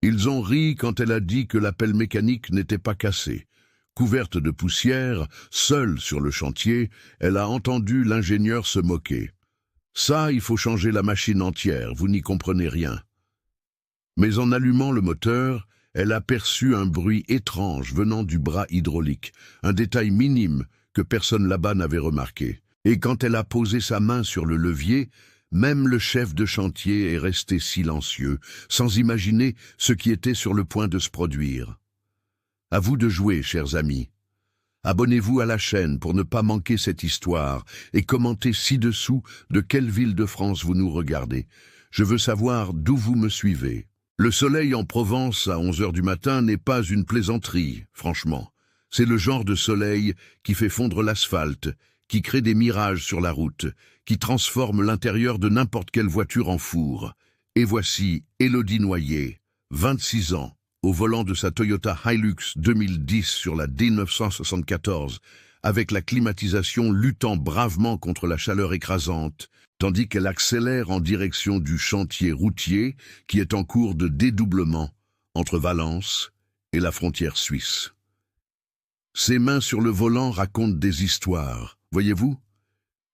Ils ont ri quand elle a dit que la pelle mécanique n'était pas cassée. Couverte de poussière, seule sur le chantier, elle a entendu l'ingénieur se moquer. « Ça, il faut changer la machine entière, vous n'y comprenez rien. » Mais en allumant le moteur, elle a perçu un bruit étrange venant du bras hydraulique, un détail minime que personne là-bas n'avait remarqué. Et quand elle a posé sa main sur le levier, même le chef de chantier est resté silencieux, sans imaginer ce qui était sur le point de se produire. À vous de jouer, chers amis. Abonnez-vous à la chaîne pour ne pas manquer cette histoire et commentez ci-dessous de quelle ville de France vous nous regardez. Je veux savoir d'où vous me suivez. Le soleil en Provence à 11 h du matin n'est pas une plaisanterie, franchement. C'est le genre de soleil qui fait fondre l'asphalte, qui crée des mirages sur la route, qui transforme l'intérieur de n'importe quelle voiture en four. Et voici Élodie Noyer, 26 ans, au volant de sa Toyota Hilux 2010 sur la D974, avec la climatisation luttant bravement contre la chaleur écrasante, tandis qu'elle accélère en direction du chantier routier qui est en cours de dédoublement entre Valence et la frontière suisse. Ses mains sur le volant racontent des histoires, voyez-vous,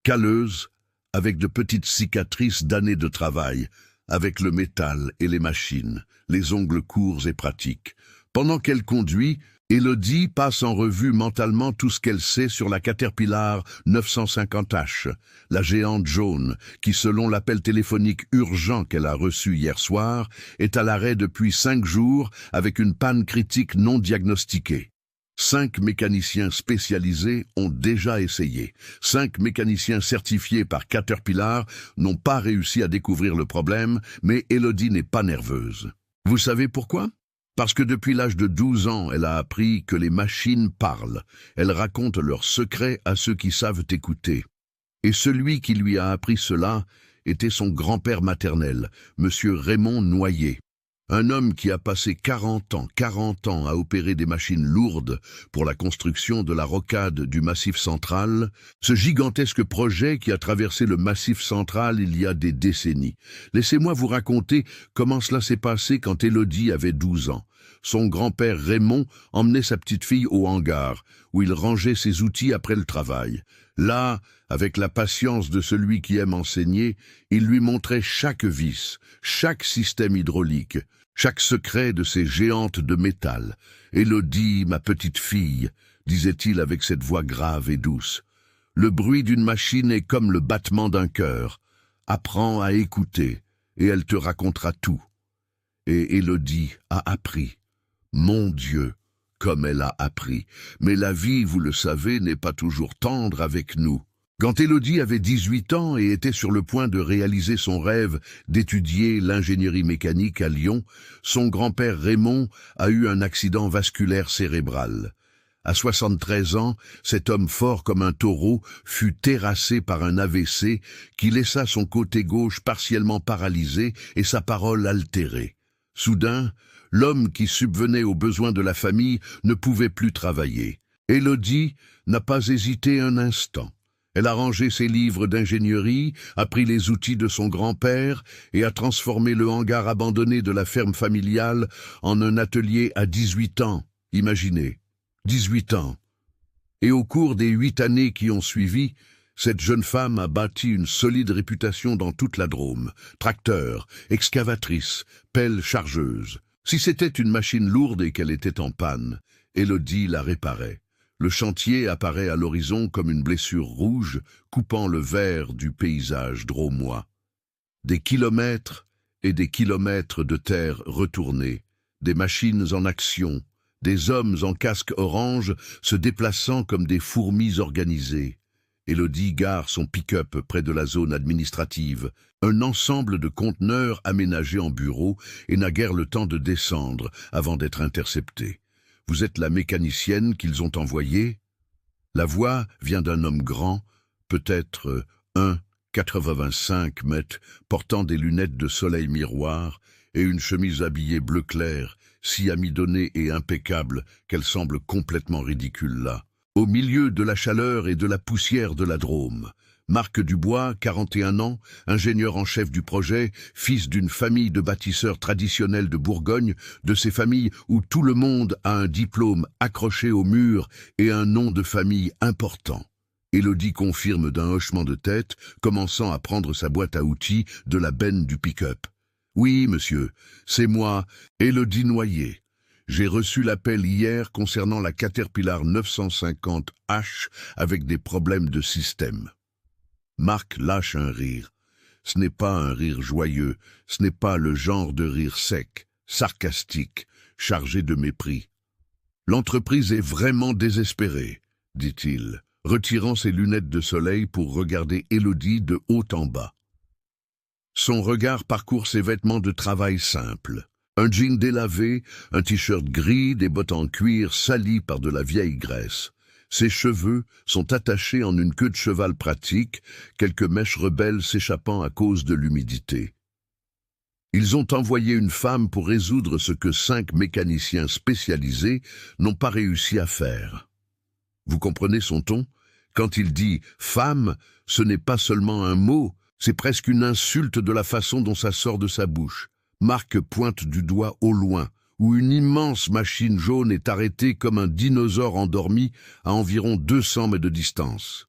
calleuses, avec de petites cicatrices d'années de travail, avec le métal et les machines, les ongles courts et pratiques. Pendant qu'elle conduit, Élodie passe en revue mentalement tout ce qu'elle sait sur la Caterpillar 950H, la géante jaune, qui selon l'appel téléphonique urgent qu'elle a reçu hier soir, est à l'arrêt depuis 5 jours avec une panne critique non diagnostiquée. 5 mécaniciens spécialisés ont déjà essayé. 5 mécaniciens certifiés par Caterpillar n'ont pas réussi à découvrir le problème, mais Élodie n'est pas nerveuse. Vous savez pourquoi ? Parce que depuis l'âge de 12 ans, elle a appris que les machines parlent. Elle raconte leurs secrets à ceux qui savent écouter. Et celui qui lui a appris cela était son grand-père maternel, Monsieur Raymond Noyer. Un homme qui a passé 40 ans à opérer des machines lourdes pour la construction de la rocade du Massif central, ce gigantesque projet qui a traversé le Massif central il y a des décennies. Laissez-moi vous raconter comment cela s'est passé quand Élodie avait 12 ans. Son grand-père Raymond emmenait sa petite fille au hangar, où il rangeait ses outils après le travail. Là, avec la patience de celui qui aime enseigner, il lui montrait chaque vis, chaque système hydraulique, chaque secret de ces géantes de métal. « Élodie, ma petite fille », disait-il avec cette voix grave et douce. « Le bruit d'une machine est comme le battement d'un cœur. Apprends à écouter, et elle te racontera tout. » Et Élodie a appris. Mon Dieu, comme elle a appris. Mais la vie, vous le savez, n'est pas toujours tendre avec nous. Quand Élodie avait 18 ans et était sur le point de réaliser son rêve d'étudier l'ingénierie mécanique à Lyon, son grand-père Raymond a eu un accident vasculaire cérébral. À 73 ans, cet homme fort comme un taureau fut terrassé par un AVC qui laissa son côté gauche partiellement paralysé et sa parole altérée. Soudain, l'homme qui subvenait aux besoins de la famille ne pouvait plus travailler. Élodie n'a pas hésité un instant. Elle a rangé ses livres d'ingénierie, a pris les outils de son grand-père et a transformé le hangar abandonné de la ferme familiale en un atelier à 18 ans. Imaginez, 18 ans. Et au cours des 8 années qui ont suivi, cette jeune femme a bâti une solide réputation dans toute la Drôme. Tracteur, excavatrice, pelle chargeuse. Si c'était une machine lourde et qu'elle était en panne, Élodie la réparait. Le chantier apparaît à l'horizon comme une blessure rouge coupant le vert du paysage drômois. Des kilomètres et des kilomètres de terre retournée, des machines en action, des hommes en casque orange se déplaçant comme des fourmis organisées. Élodie gare son pick-up près de la zone administrative, un ensemble de conteneurs aménagés en bureau et n'a guère le temps de descendre avant d'être interceptée. Vous êtes la mécanicienne qu'ils ont envoyée ? La voix vient d'un homme grand, peut-être 1,85 m, portant des lunettes de soleil miroir et une chemise habillée bleu clair, si amidonnée et impeccable qu'elle semble complètement ridicule là. Au milieu de la chaleur et de la poussière de la Drôme, Marc Dubois, 41 ans, ingénieur en chef du projet, fils d'une famille de bâtisseurs traditionnels de Bourgogne, de ces familles où tout le monde a un diplôme accroché au mur et un nom de famille important. Élodie confirme d'un hochement de tête, commençant à prendre sa boîte à outils de la benne du pick-up. « Oui, monsieur, c'est moi, Élodie Noyer. J'ai reçu l'appel hier concernant la Caterpillar 950H avec des problèmes de système. » Marc lâche un rire. Ce n'est pas un rire joyeux, ce n'est pas le genre de rire sec, sarcastique, chargé de mépris. « L'entreprise est vraiment désespérée, dit-il, retirant ses lunettes de soleil pour regarder Élodie de haut en bas. Son regard parcourt ses vêtements de travail simples. Un jean délavé, un t-shirt gris, des bottes en cuir salies par de la vieille graisse. Ses cheveux sont attachés en une queue de cheval pratique, quelques mèches rebelles s'échappant à cause de l'humidité. Ils ont envoyé une femme pour résoudre ce que 5 mécaniciens spécialisés n'ont pas réussi à faire. Vous comprenez son ton? Quand il dit « femme », ce n'est pas seulement un mot, c'est presque une insulte de la façon dont ça sort de sa bouche. Marc pointe du doigt au loin, où une immense machine jaune est arrêtée comme un dinosaure endormi à environ 200 mètres de distance.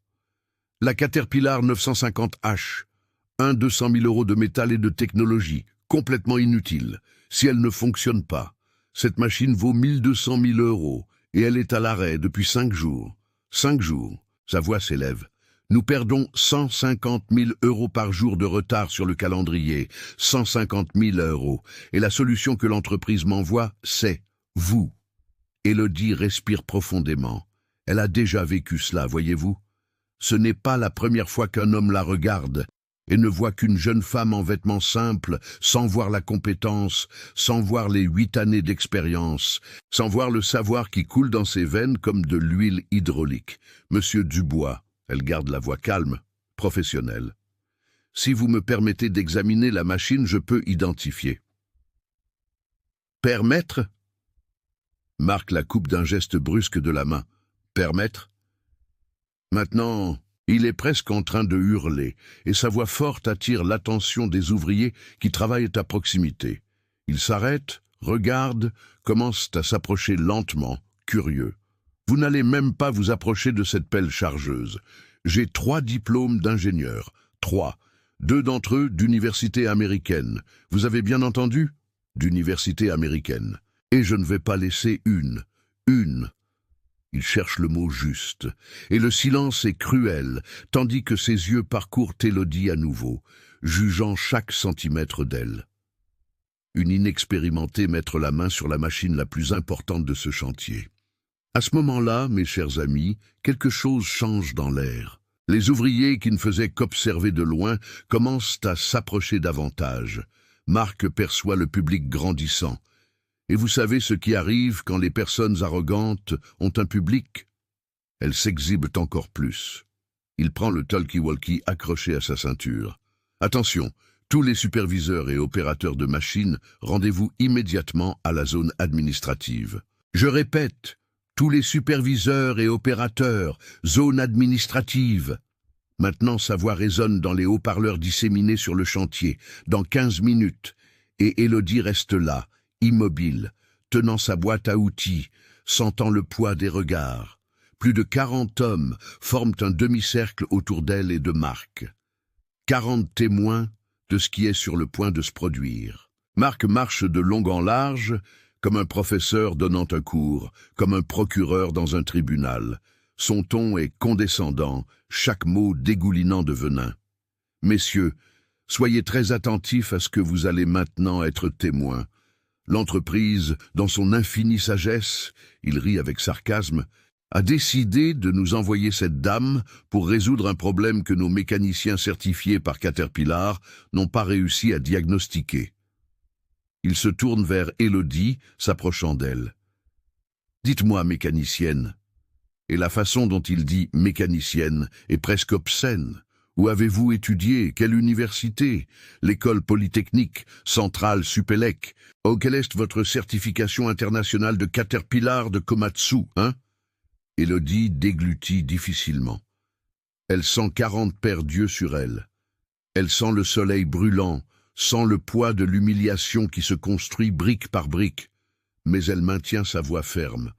La Caterpillar 950H, 200 000 € de métal et de technologie, complètement inutile. Si elle ne fonctionne pas, cette machine vaut 1200 000 € et elle est à l'arrêt depuis 5 jours. 5 jours, sa voix s'élève. Nous perdons 150 000 € par jour de retard sur le calendrier, 150 000 €. Et la solution que l'entreprise m'envoie, c'est vous. Élodie respire profondément. Elle a déjà vécu cela, voyez-vous. Ce n'est pas la première fois qu'un homme la regarde et ne voit qu'une jeune femme en vêtements simples, sans voir la compétence, sans voir les 8 années d'expérience, sans voir le savoir qui coule dans ses veines comme de l'huile hydraulique. Monsieur Dubois. Elle garde la voix calme, professionnelle. Si vous me permettez d'examiner la machine, je peux identifier. Permettre? Marc la coupe d'un geste brusque de la main. Permettre? Maintenant, il est presque en train de hurler, et sa voix forte attire l'attention des ouvriers qui travaillent à proximité. Ils s'arrêtent, regardent, commencent à s'approcher lentement, curieux. Vous n'allez même pas vous approcher de cette pelle chargeuse. J'ai 3 diplômes d'ingénieur. 3. 2 d'entre eux d'université américaine. Vous avez bien entendu? D'université américaine. Et je ne vais pas laisser une. Il cherche le mot juste. Et le silence est cruel, tandis que ses yeux parcourent Élodie à nouveau, jugeant chaque centimètre d'elle. Une inexpérimentée mettre la main sur la machine la plus importante de ce chantier. À ce moment-là, mes chers amis, quelque chose change dans l'air. Les ouvriers qui ne faisaient qu'observer de loin commencent à s'approcher davantage. Marc perçoit le public grandissant. Et vous savez ce qui arrive quand les personnes arrogantes ont un public? Elles s'exhibent encore plus. Il prend le talkie-walkie accroché à sa ceinture. Attention, tous les superviseurs et opérateurs de machines, rendez-vous immédiatement à la zone administrative. Je répète, tous les superviseurs et opérateurs, zone administrative. Maintenant, sa voix résonne dans les haut-parleurs disséminés sur le chantier, dans 15 minutes, et Élodie reste là, immobile, tenant sa boîte à outils, sentant le poids des regards. Plus de 40 hommes forment un demi-cercle autour d'elle et de Marc. 40 témoins de ce qui est sur le point de se produire. Marc marche de long en large, comme un professeur donnant un cours, comme un procureur dans un tribunal. Son ton est condescendant, chaque mot dégoulinant de venin. « Messieurs, soyez très attentifs à ce que vous allez maintenant être témoins. L'entreprise, dans son infinie sagesse, il rit avec sarcasme, a décidé de nous envoyer cette dame pour résoudre un problème que nos mécaniciens certifiés par Caterpillar n'ont pas réussi à diagnostiquer. » Il se tourne vers Élodie, s'approchant d'elle. « Dites-moi, mécanicienne. » Et la façon dont il dit « mécanicienne » est presque obscène. Où avez-vous étudié? Quelle université? L'école polytechnique, Centrale Supélec. Oh, quelle est votre certification internationale de Caterpillar de Komatsu, hein? Élodie déglutit difficilement. Elle sent 40 paires d'yeux sur elle. Elle sent le soleil brûlant, sent le poids de l'humiliation qui se construit brique par brique. Mais elle maintient sa voix ferme.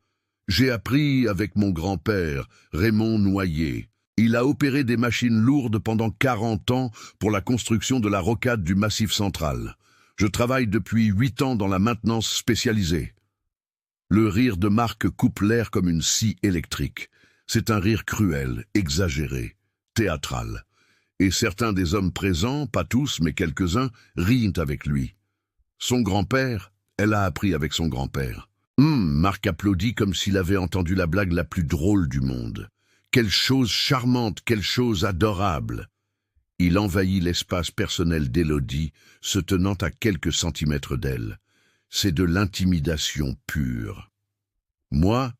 J'ai appris avec mon grand-père, Raymond Noyer. Il a opéré des machines lourdes pendant 40 ans pour la construction de la rocade du Massif central. Je travaille depuis 8 ans dans la maintenance spécialisée. Le rire de Marc coupe l'air comme une scie électrique. C'est un rire cruel, exagéré, théâtral. Et certains des hommes présents, pas tous mais quelques-uns, rient avec lui. Son grand-père, elle a appris avec son grand-père. Marc applaudit comme s'il avait entendu la blague la plus drôle du monde. Quelle chose charmante, quelle chose adorable. Il envahit l'espace personnel d'Élodie, se tenant à quelques centimètres d'elle. C'est de l'intimidation pure. Moi,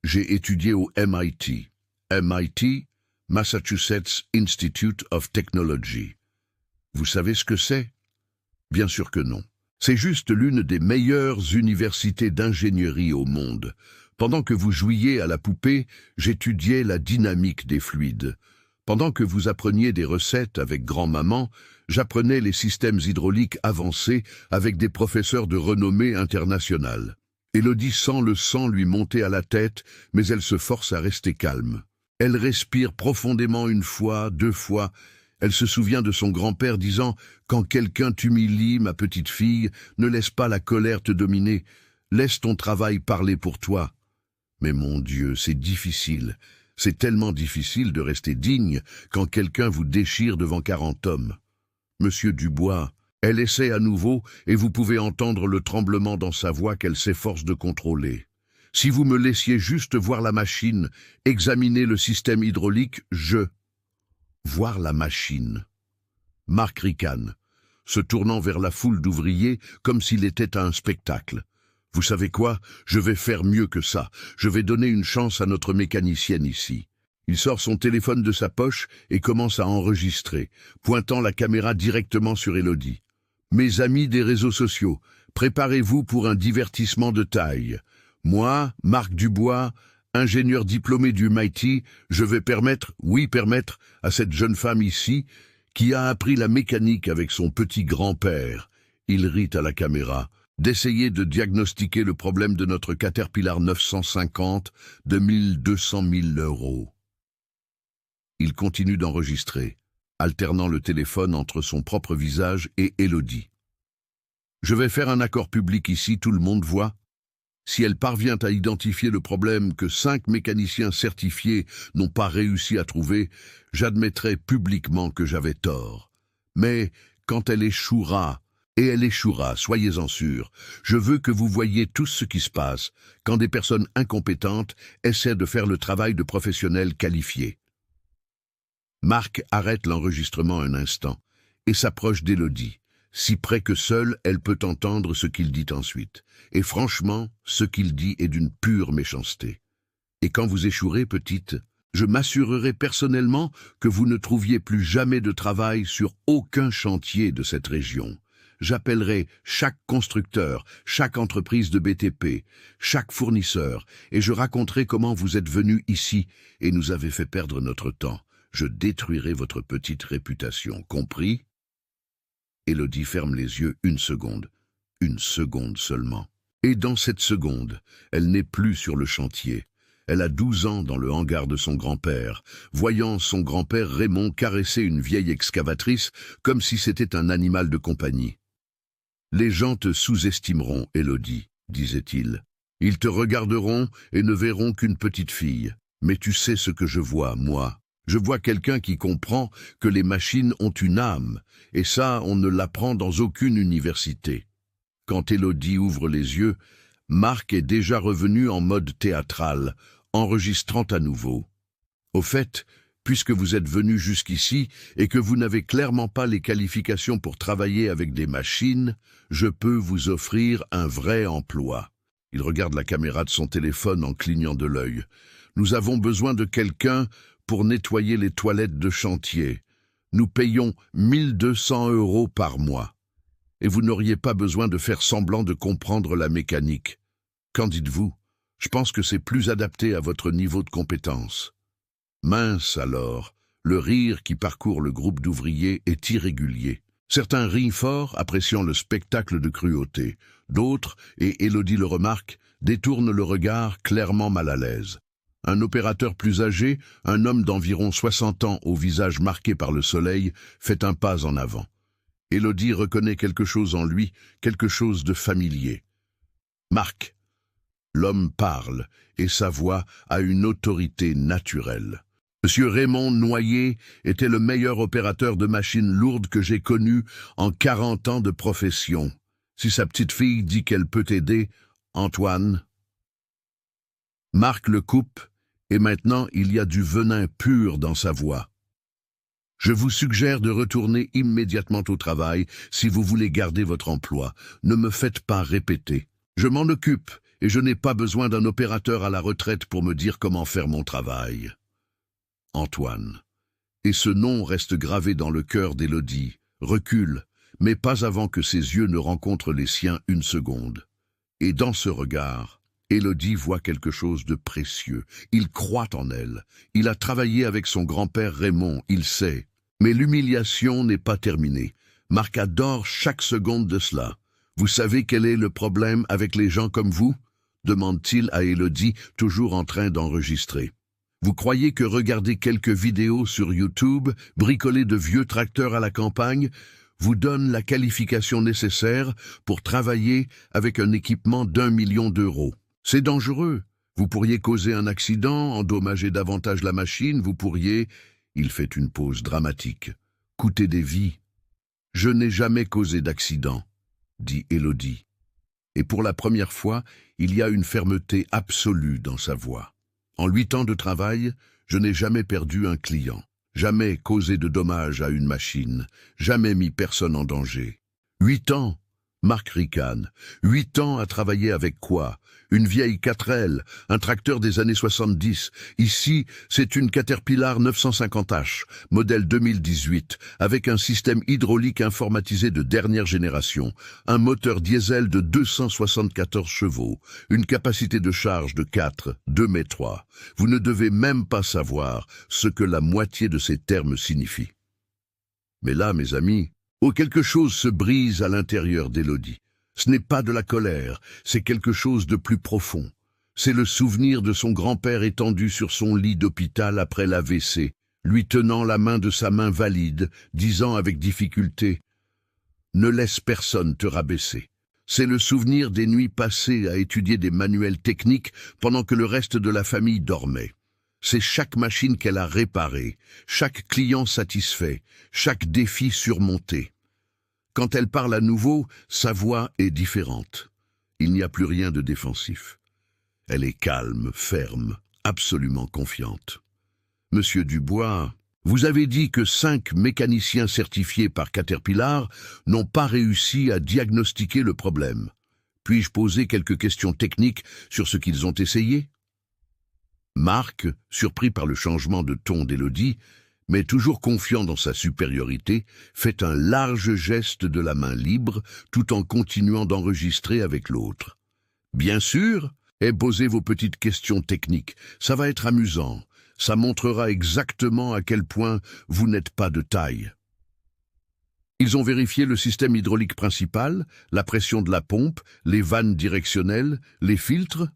j'ai étudié au MIT. MIT, Massachusetts Institute of Technology. Vous savez ce que c'est? Bien sûr que non. C'est juste l'une des meilleures universités d'ingénierie au monde. Pendant que vous jouiez à la poupée, j'étudiais la dynamique des fluides. Pendant que vous appreniez des recettes avec grand-maman, j'apprenais les systèmes hydrauliques avancés avec des professeurs de renommée internationale. Élodie sent le sang lui monter à la tête, mais elle se force à rester calme. Elle respire profondément une fois, 2 fois. Elle se souvient de son grand-père disant « Quand quelqu'un t'humilie, ma petite fille, ne laisse pas la colère te dominer. Laisse ton travail parler pour toi. » Mais mon Dieu, c'est difficile. C'est tellement difficile de rester digne quand quelqu'un vous déchire devant 40 hommes. Monsieur Dubois, elle essaie à nouveau et vous pouvez entendre le tremblement dans sa voix qu'elle s'efforce de contrôler. Si vous me laissiez juste voir la machine, examiner le système hydraulique, voir la machine. Marc ricane, se tournant vers la foule d'ouvriers comme s'il était à un spectacle. Vous savez quoi? Je vais faire mieux que ça. Je vais donner une chance à notre mécanicienne ici. Il sort son téléphone de sa poche et commence à enregistrer, pointant la caméra directement sur Élodie. Mes amis des réseaux sociaux, préparez-vous pour un divertissement de taille. Moi, Marc Dubois, ingénieur diplômé du MIT, je vais permettre à cette jeune femme ici, qui a appris la mécanique avec son petit grand-père, il rit à la caméra, d'essayer de diagnostiquer le problème de notre Caterpillar 950 de 1200 000 €. Il continue d'enregistrer, alternant le téléphone entre son propre visage et Élodie. Je vais faire un accord public ici, tout le monde voit. Si elle parvient à identifier le problème que 5 mécaniciens certifiés n'ont pas réussi à trouver, j'admettrai publiquement que j'avais tort. Mais quand elle échouera, et elle échouera, soyez-en sûrs, je veux que vous voyiez tout ce qui se passe quand des personnes incompétentes essaient de faire le travail de professionnels qualifiés. Marc arrête l'enregistrement un instant et s'approche d'Élodie, si près que seule elle peut entendre ce qu'il dit ensuite. Et franchement, ce qu'il dit est d'une pure méchanceté. Et quand vous échouerez, petite, je m'assurerai personnellement que vous ne trouviez plus jamais de travail sur aucun chantier de cette région. J'appellerai chaque constructeur, chaque entreprise de BTP, chaque fournisseur, et je raconterai comment vous êtes venu ici et nous avez fait perdre notre temps. Je détruirai votre petite réputation, compris? Élodie ferme les yeux une seconde seulement. Et dans cette seconde, elle n'est plus sur le chantier. Elle a 12 ans dans le hangar de son grand-père, voyant son grand-père Raymond caresser une vieille excavatrice comme si c'était un animal de compagnie. « Les gens te sous-estimeront, Élodie, disait-il. Ils te regarderont et ne verront qu'une petite fille. Mais tu sais ce que je vois, moi. Je vois quelqu'un qui comprend que les machines ont une âme, et ça, on ne l'apprend dans aucune université. » Quand Élodie ouvre les yeux, Marc est déjà revenu en mode théâtral, enregistrant à nouveau. « Au fait, puisque vous êtes venu jusqu'ici et que vous n'avez clairement pas les qualifications pour travailler avec des machines, je peux vous offrir un vrai emploi. » Il regarde la caméra de son téléphone en clignant de l'œil. « Nous avons besoin de quelqu'un pour nettoyer les toilettes de chantier. Nous payons 1200 € par mois. Et vous n'auriez pas besoin de faire semblant de comprendre la mécanique. Qu'en dites-vous? Je pense que c'est plus adapté à votre niveau de compétence. » « Mince alors, Le rire qui parcourt le groupe d'ouvriers est irrégulier. Certains rient fort, appréciant le spectacle de cruauté. D'autres, et Élodie le remarque, détournent le regard, clairement mal à l'aise. Un opérateur plus âgé, un homme d'environ 60 ans au visage marqué par le soleil, fait un pas en avant. Élodie reconnaît quelque chose en lui, quelque chose de familier. Marc. L'homme parle, et sa voix a une autorité naturelle. Monsieur Raymond Noyer était le meilleur opérateur de machines lourdes que j'ai connu en 40 ans de profession. Si sa petite fille dit qu'elle peut t'aider, Antoine. Marc le coupe, et maintenant il y a du venin pur dans sa voix. Je vous suggère de retourner immédiatement au travail si vous voulez garder votre emploi. Ne me faites pas répéter. Je m'en occupe, et je n'ai pas besoin d'un opérateur à la retraite pour me dire comment faire mon travail. Antoine. Et ce nom reste gravé dans le cœur d'Élodie. Recule, mais pas avant que ses yeux ne rencontrent les siens une seconde. Et dans ce regard, Élodie voit quelque chose de précieux. Il croit en elle. Il a travaillé avec son grand-père Raymond, il sait. Mais l'humiliation n'est pas terminée. Marc adore chaque seconde de cela. Vous savez quel est le problème avec les gens comme vous ? Demande-t-il à Élodie, toujours en train d'enregistrer. Vous croyez que regarder quelques vidéos sur YouTube, bricoler de vieux tracteurs à la campagne, vous donne la qualification nécessaire pour travailler avec un équipement d'1 million d'euros. C'est dangereux. Vous pourriez causer un accident, endommager davantage la machine, vous pourriez... Il fait une pause dramatique. Coûter des vies. Je n'ai jamais causé d'accident, dit Élodie. Et pour la première fois, il y a une fermeté absolue dans sa voix. En 8 ans de travail, je n'ai jamais perdu un client, jamais causé de dommages à une machine, jamais mis personne en danger. 8 ans, Marc ricane. 8 ans à travailler avec quoi? Une vieille 4L, un tracteur des années 70. Ici, c'est une Caterpillar 950H, modèle 2018, avec un système hydraulique informatisé de dernière génération, un moteur diesel de 274 chevaux, une capacité de charge de 2 mais 3. Vous ne devez même pas savoir ce que la moitié de ces termes signifient. Mais là, mes amis, quelque chose se brise à l'intérieur d'Élodie. Ce n'est pas de la colère, c'est quelque chose de plus profond. C'est le souvenir de son grand-père étendu sur son lit d'hôpital après l'AVC, lui tenant la main de sa main valide, disant avec difficulté « Ne laisse personne te rabaisser ». C'est le souvenir des nuits passées à étudier des manuels techniques pendant que le reste de la famille dormait. C'est chaque machine qu'elle a réparée, chaque client satisfait, chaque défi surmonté. Quand elle parle à nouveau, sa voix est différente. Il n'y a plus rien de défensif. Elle est calme, ferme, absolument confiante. Monsieur Dubois, vous avez dit que 5 mécaniciens certifiés par Caterpillar n'ont pas réussi à diagnostiquer le problème. Puis-je poser quelques questions techniques sur ce qu'ils ont essayé ? Marc, surpris par le changement de ton d'Élodie, mais toujours confiant dans sa supériorité, fait un large geste de la main libre tout en continuant d'enregistrer avec l'autre. Bien sûr, et posez vos petites questions techniques, ça va être amusant, ça montrera exactement à quel point vous n'êtes pas de taille. Ils ont vérifié le système hydraulique principal, la pression de la pompe, les vannes directionnelles, les filtres.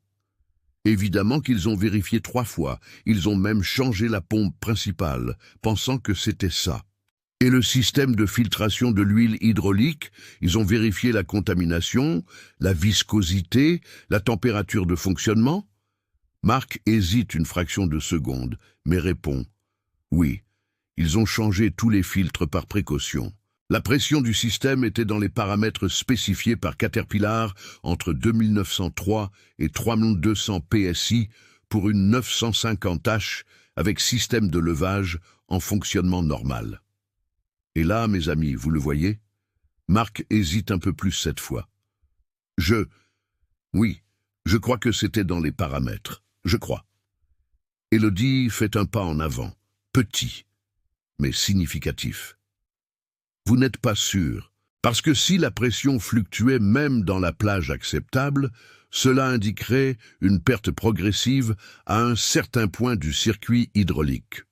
Évidemment qu'ils ont vérifié 3 fois, ils ont même changé la pompe principale, pensant que c'était ça. Et le système de filtration de l'huile hydraulique, ils ont vérifié la contamination, la viscosité, la température de fonctionnement. Marc hésite une fraction de seconde, mais répond « Oui, ils ont changé tous les filtres par précaution. La pression du système était dans les paramètres spécifiés par Caterpillar entre 2903 et 3200 PSI pour une 950H avec système de levage en fonctionnement normal. » Et là, mes amis, vous le voyez, Marc hésite un peu plus cette fois. Oui, je crois que c'était dans les paramètres, je crois. Élodie fait un pas en avant, petit, mais significatif. Vous n'êtes pas sûr, parce que si la pression fluctuait même dans la plage acceptable, cela indiquerait une perte progressive à un certain point du circuit hydraulique.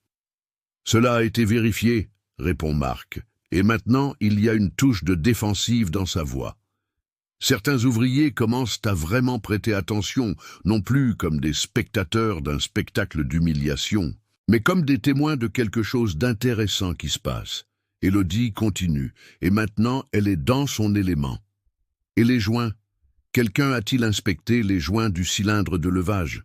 Cela a été vérifié, répond Marc, et maintenant il y a une touche de défensive dans sa voix. Certains ouvriers commencent à vraiment prêter attention, non plus comme des spectateurs d'un spectacle d'humiliation, mais comme des témoins de quelque chose d'intéressant qui se passe. Élodie continue, et maintenant elle est dans son élément. Et les joints? Quelqu'un a-t-il inspecté les joints du cylindre de levage?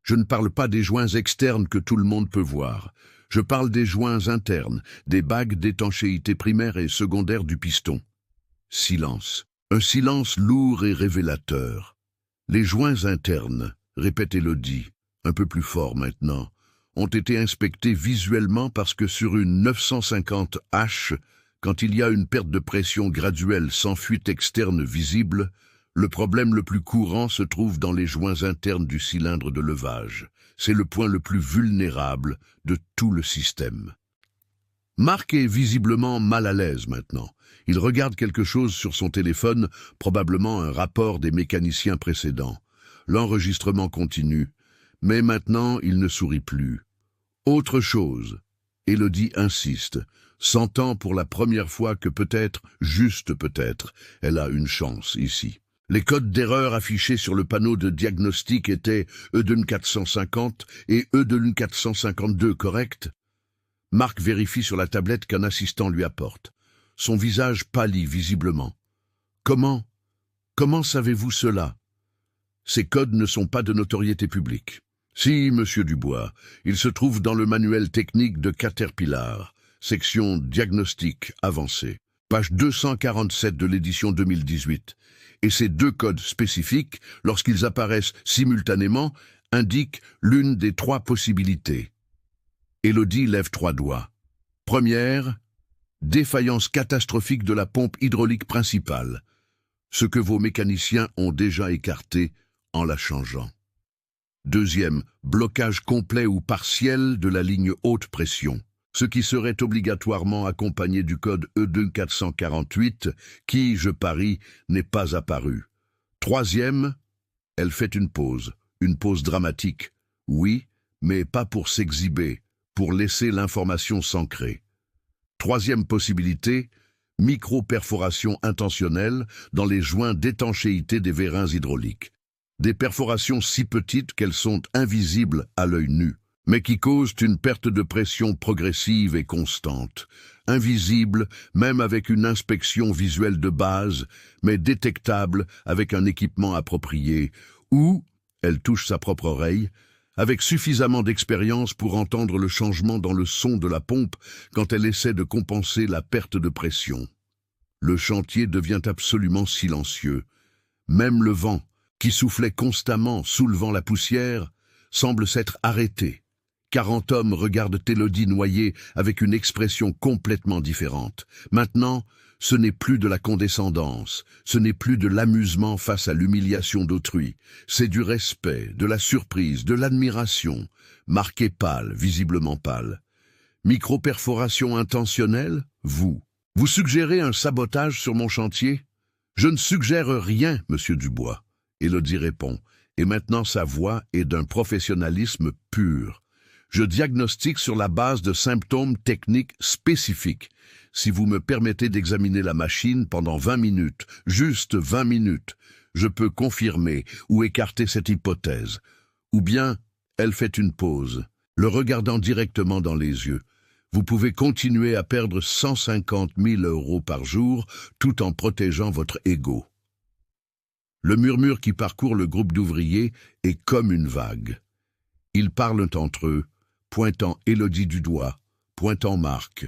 Je ne parle pas des joints externes que tout le monde peut voir. Je parle des joints internes, des bagues d'étanchéité primaire et secondaire du piston. Silence. Un silence lourd et révélateur. Les joints internes, répète Élodie, un peu plus fort maintenant, ont été inspectés visuellement parce que sur une 950H, quand il y a une perte de pression graduelle sans fuite externe visible, le problème le plus courant se trouve dans les joints internes du cylindre de levage. C'est le point le plus vulnérable de tout le système. Marc est visiblement mal à l'aise maintenant. Il regarde quelque chose sur son téléphone, probablement un rapport des mécaniciens précédents. L'enregistrement continue, mais maintenant il ne sourit plus. Autre chose, Élodie insiste, sentant pour la première fois que peut-être, juste peut-être, elle a une chance ici. Les codes d'erreur affichés sur le panneau de diagnostic étaient Eudun 450 et Eudun 452, correct? Marc vérifie sur la tablette qu'un assistant lui apporte. Son visage pâlit visiblement. Comment savez-vous cela? Ces codes ne sont pas de notoriété publique. Si, monsieur Dubois, ils se trouvent dans le manuel technique de Caterpillar, section diagnostic avancé, page 247 de l'édition 2018. Et ces deux codes spécifiques, lorsqu'ils apparaissent simultanément, indiquent l'une des trois possibilités. Élodie lève 3 doigts. Première, défaillance catastrophique de la pompe hydraulique principale, ce que vos mécaniciens ont déjà écarté en la changeant. Deuxième, blocage complet ou partiel de la ligne haute pression, ce qui serait obligatoirement accompagné du code Eudun 448 qui, je parie, n'est pas apparu. Troisième, elle fait une pause dramatique, oui, mais pas pour s'exhiber, pour laisser l'information s'ancrer. Troisième possibilité, micro-perforation intentionnelle dans les joints d'étanchéité des vérins hydrauliques. Des perforations si petites qu'elles sont invisibles à l'œil nu, mais qui causent une perte de pression progressive et constante, invisible même avec une inspection visuelle de base, mais détectable avec un équipement approprié, ou, elle touche sa propre oreille, avec suffisamment d'expérience pour entendre le changement dans le son de la pompe quand elle essaie de compenser la perte de pression. Le chantier devient absolument silencieux. Même le vent, qui soufflait constamment soulevant la poussière, semble s'être arrêté. 40 hommes regardent Élodie noyée avec une expression complètement différente. Maintenant, ce n'est plus de la condescendance, ce n'est plus de l'amusement face à l'humiliation d'autrui, c'est du respect, de la surprise, de l'admiration, marqué pâle, visiblement pâle. Micro-perforation intentionnelle, vous suggérez un sabotage sur mon chantier? Je ne suggère rien, monsieur Dubois. Élodie répond, et maintenant sa voix est d'un professionnalisme pur. Je diagnostique sur la base de symptômes techniques spécifiques. Si vous me permettez d'examiner la machine pendant 20 minutes, juste 20 minutes, je peux confirmer ou écarter cette hypothèse. Ou bien, elle fait une pause, le regardant directement dans les yeux. Vous pouvez continuer à perdre 150 000 € par jour tout en protégeant votre ego. Le murmure qui parcourt le groupe d'ouvriers est comme une vague. Ils parlent entre eux, pointant Élodie du doigt, pointant Marc.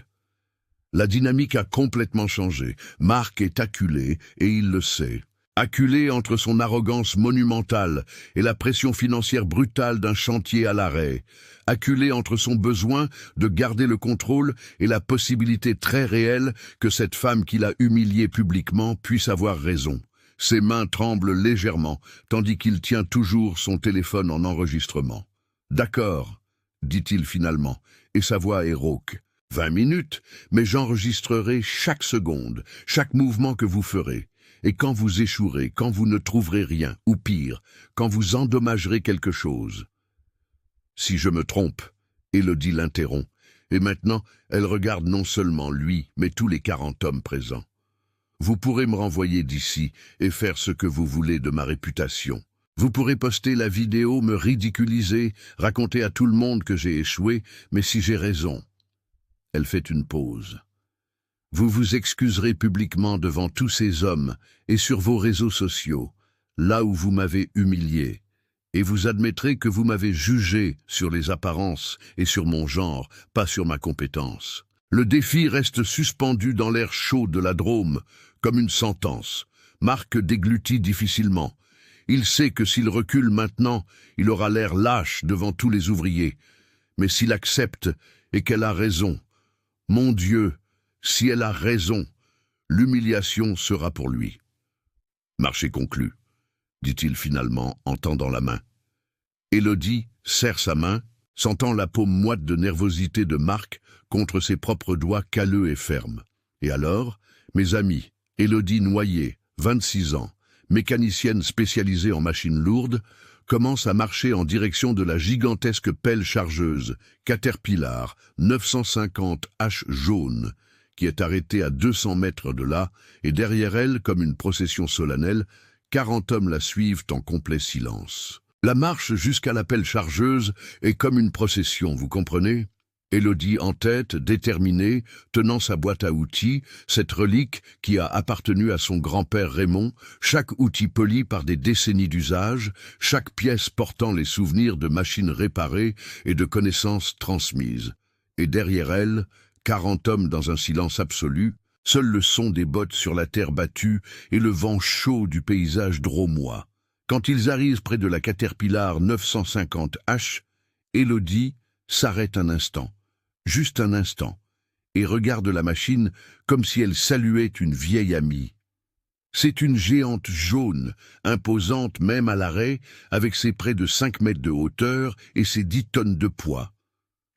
La dynamique a complètement changé. Marc est acculé, et il le sait. Acculé entre son arrogance monumentale et la pression financière brutale d'un chantier à l'arrêt. Acculé entre son besoin de garder le contrôle et la possibilité très réelle que cette femme qu'il a humiliée publiquement puisse avoir raison. Ses mains tremblent légèrement, tandis qu'il tient toujours son téléphone en enregistrement. « D'accord », dit-il finalement, et sa voix est rauque. 20 minutes, mais j'enregistrerai chaque seconde, chaque mouvement que vous ferez. Et quand vous échouerez, quand vous ne trouverez rien, ou pire, quand vous endommagerez quelque chose. Si je me trompe, Élodie l'interrompt, Et maintenant, elle regarde non seulement lui, mais tous les 40 hommes présents. Vous pourrez me renvoyer d'ici et faire ce que vous voulez de ma réputation. Vous pourrez poster la vidéo, me ridiculiser, raconter à tout le monde que j'ai échoué, mais si j'ai raison. Elle fait une pause. Vous vous excuserez publiquement devant tous ces hommes et sur vos réseaux sociaux, là où vous m'avez humilié, et vous admettrez que vous m'avez jugé sur les apparences et sur mon genre, pas sur ma compétence. Le défi reste suspendu dans l'air chaud de la Drôme, comme une sentence. Marc déglutit difficilement. Il sait que s'il recule maintenant, il aura l'air lâche devant tous les ouvriers. Mais s'il accepte et qu'elle a raison, mon Dieu, si elle a raison, l'humiliation sera pour lui. Marché conclu, dit-il finalement en tendant la main. Élodie serre sa main, sentant la paume moite de nervosité de Marc contre ses propres doigts calleux et fermes. Et alors, mes amis, Élodie Noyer, 26 ans, mécanicienne spécialisée en machines lourdes, commence à marcher en direction de la gigantesque pelle chargeuse Caterpillar 950H jaune, qui est arrêtée à 200 mètres de là, et derrière elle, comme une procession solennelle, 40 hommes la suivent en complet silence. La marche jusqu'à la pelle chargeuse est comme une procession, vous comprenez ? Élodie en tête, déterminée, tenant sa boîte à outils, cette relique qui a appartenu à son grand-père Raymond, chaque outil poli par des décennies d'usage, chaque pièce portant les souvenirs de machines réparées et de connaissances transmises. Et derrière elle, 40 hommes dans un silence absolu, seul le son des bottes sur la terre battue et le vent chaud du paysage drômois. Quand ils arrivent près de la Caterpillar 950H, Élodie s'arrête un instant. Juste un instant, et regarde la machine comme si elle saluait une vieille amie. C'est une géante jaune, imposante même à l'arrêt, avec ses près de 5 mètres de hauteur et ses 10 tonnes de poids.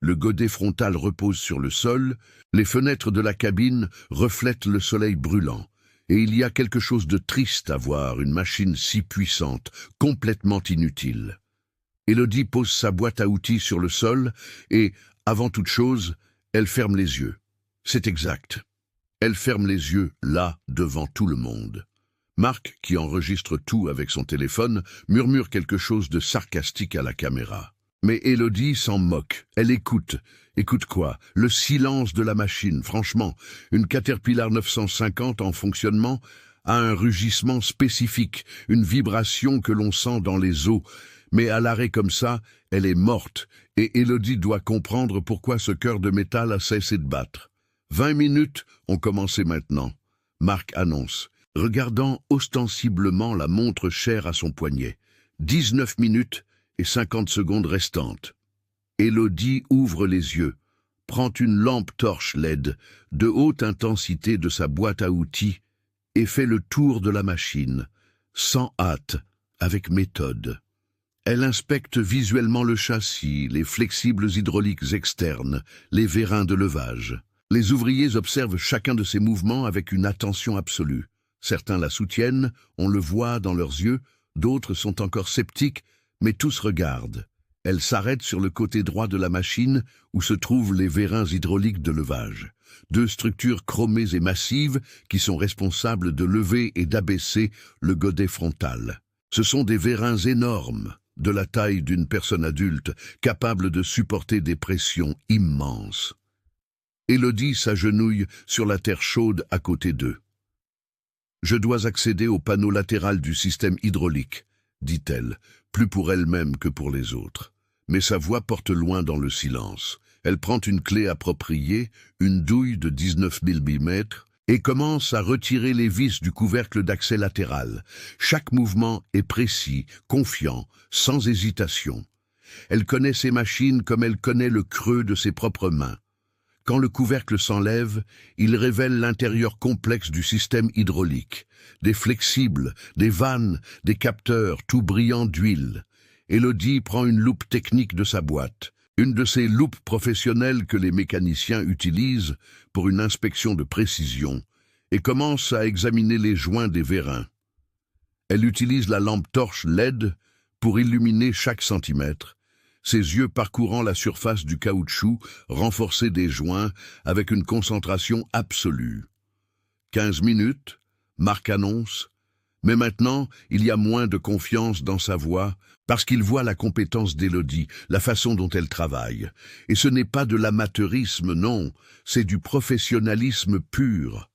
Le godet frontal repose sur le sol, les fenêtres de la cabine reflètent le soleil brûlant, et il y a quelque chose de triste à voir une machine si puissante, complètement inutile. Élodie pose sa boîte à outils sur le sol et, avant toute chose, elle ferme les yeux. C'est exact. Elle ferme les yeux, là, devant tout le monde. Marc, qui enregistre tout avec son téléphone, murmure quelque chose de sarcastique à la caméra. Mais Élodie s'en moque. Elle écoute. Écoute quoi? Le silence de la machine. Franchement, une Caterpillar 950 en fonctionnement a un rugissement spécifique, une vibration que l'on sent dans les os. Mais à l'arrêt comme ça, elle est morte, et Élodie doit comprendre pourquoi ce cœur de métal a cessé de battre. 20 minutes ont commencé maintenant. Marc annonce, regardant ostensiblement la montre chère à son poignet. 19 minutes et 50 secondes restantes. Élodie ouvre les yeux, prend une lampe torche LED de haute intensité de sa boîte à outils et fait le tour de la machine, sans hâte, avec méthode. Elle inspecte visuellement le châssis, les flexibles hydrauliques externes, les vérins de levage. Les ouvriers observent chacun de ces mouvements avec une attention absolue. Certains la soutiennent, on le voit dans leurs yeux, d'autres sont encore sceptiques, mais tous regardent. Elle s'arrête sur le côté droit de la machine où se trouvent les vérins hydrauliques de levage. 2 structures chromées et massives qui sont responsables de lever et d'abaisser le godet frontal. Ce sont des vérins énormes, de la taille d'une personne adulte, capable de supporter des pressions immenses. Élodie s'agenouille sur la terre chaude à côté d'eux. « Je dois accéder au panneau latéral du système hydraulique, » dit-elle, plus pour elle-même que pour les autres. Mais sa voix porte loin dans le silence. Elle prend une clé appropriée, une douille de 19 mm, et commence à retirer les vis du couvercle d'accès latéral. Chaque mouvement est précis, confiant, sans hésitation. Elle connaît ses machines comme elle connaît le creux de ses propres mains. Quand le couvercle s'enlève, il révèle l'intérieur complexe du système hydraulique. Des flexibles, des vannes, des capteurs, tout brillant d'huile. Élodie prend une loupe technique de sa boîte. Une de ces loupes professionnelles que les mécaniciens utilisent pour une inspection de précision, et commence à examiner les joints des vérins. Elle utilise la lampe torche LED pour illuminer chaque centimètre, ses yeux parcourant la surface du caoutchouc renforcé des joints avec une concentration absolue. 15 minutes, Marc annonce, mais maintenant il y a moins de confiance dans sa voix parce qu'il voit la compétence d'Élodie, la façon dont elle travaille. Et ce n'est pas de l'amateurisme, non, c'est du professionnalisme pur.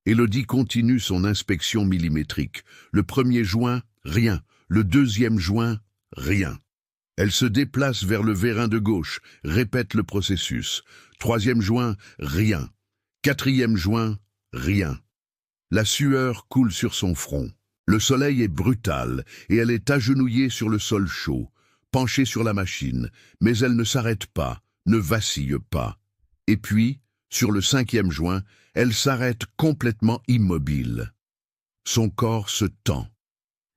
Élodie continue son inspection millimétrique. Le 1er joint, rien. Le 2e joint, rien. Elle se déplace vers le vérin de gauche, répète le processus. 3e joint, rien. 4e joint, rien. La sueur coule sur son front. Le soleil est brutal et elle est agenouillée sur le sol chaud, penchée sur la machine, mais elle ne s'arrête pas, ne vacille pas. Et puis, sur le 5e joint, elle s'arrête complètement immobile. Son corps se tend.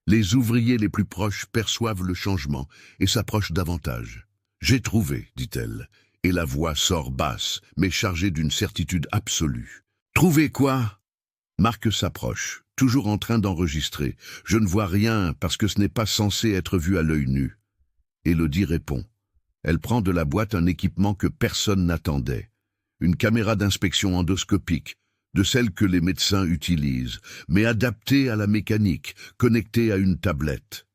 Les ouvriers les plus proches perçoivent le changement et s'approchent davantage. « J'ai trouvé », dit-elle, et la voix sort basse, mais chargée d'une certitude absolue. « Trouvé quoi ?» Marc s'approche, toujours en train d'enregistrer. « Je ne vois rien parce que ce n'est pas censé être vu à l'œil nu. » Élodie répond. Elle prend de la boîte un équipement que personne n'attendait. Une caméra d'inspection endoscopique, de celles que les médecins utilisent, mais adaptée à la mécanique, connectée à une tablette.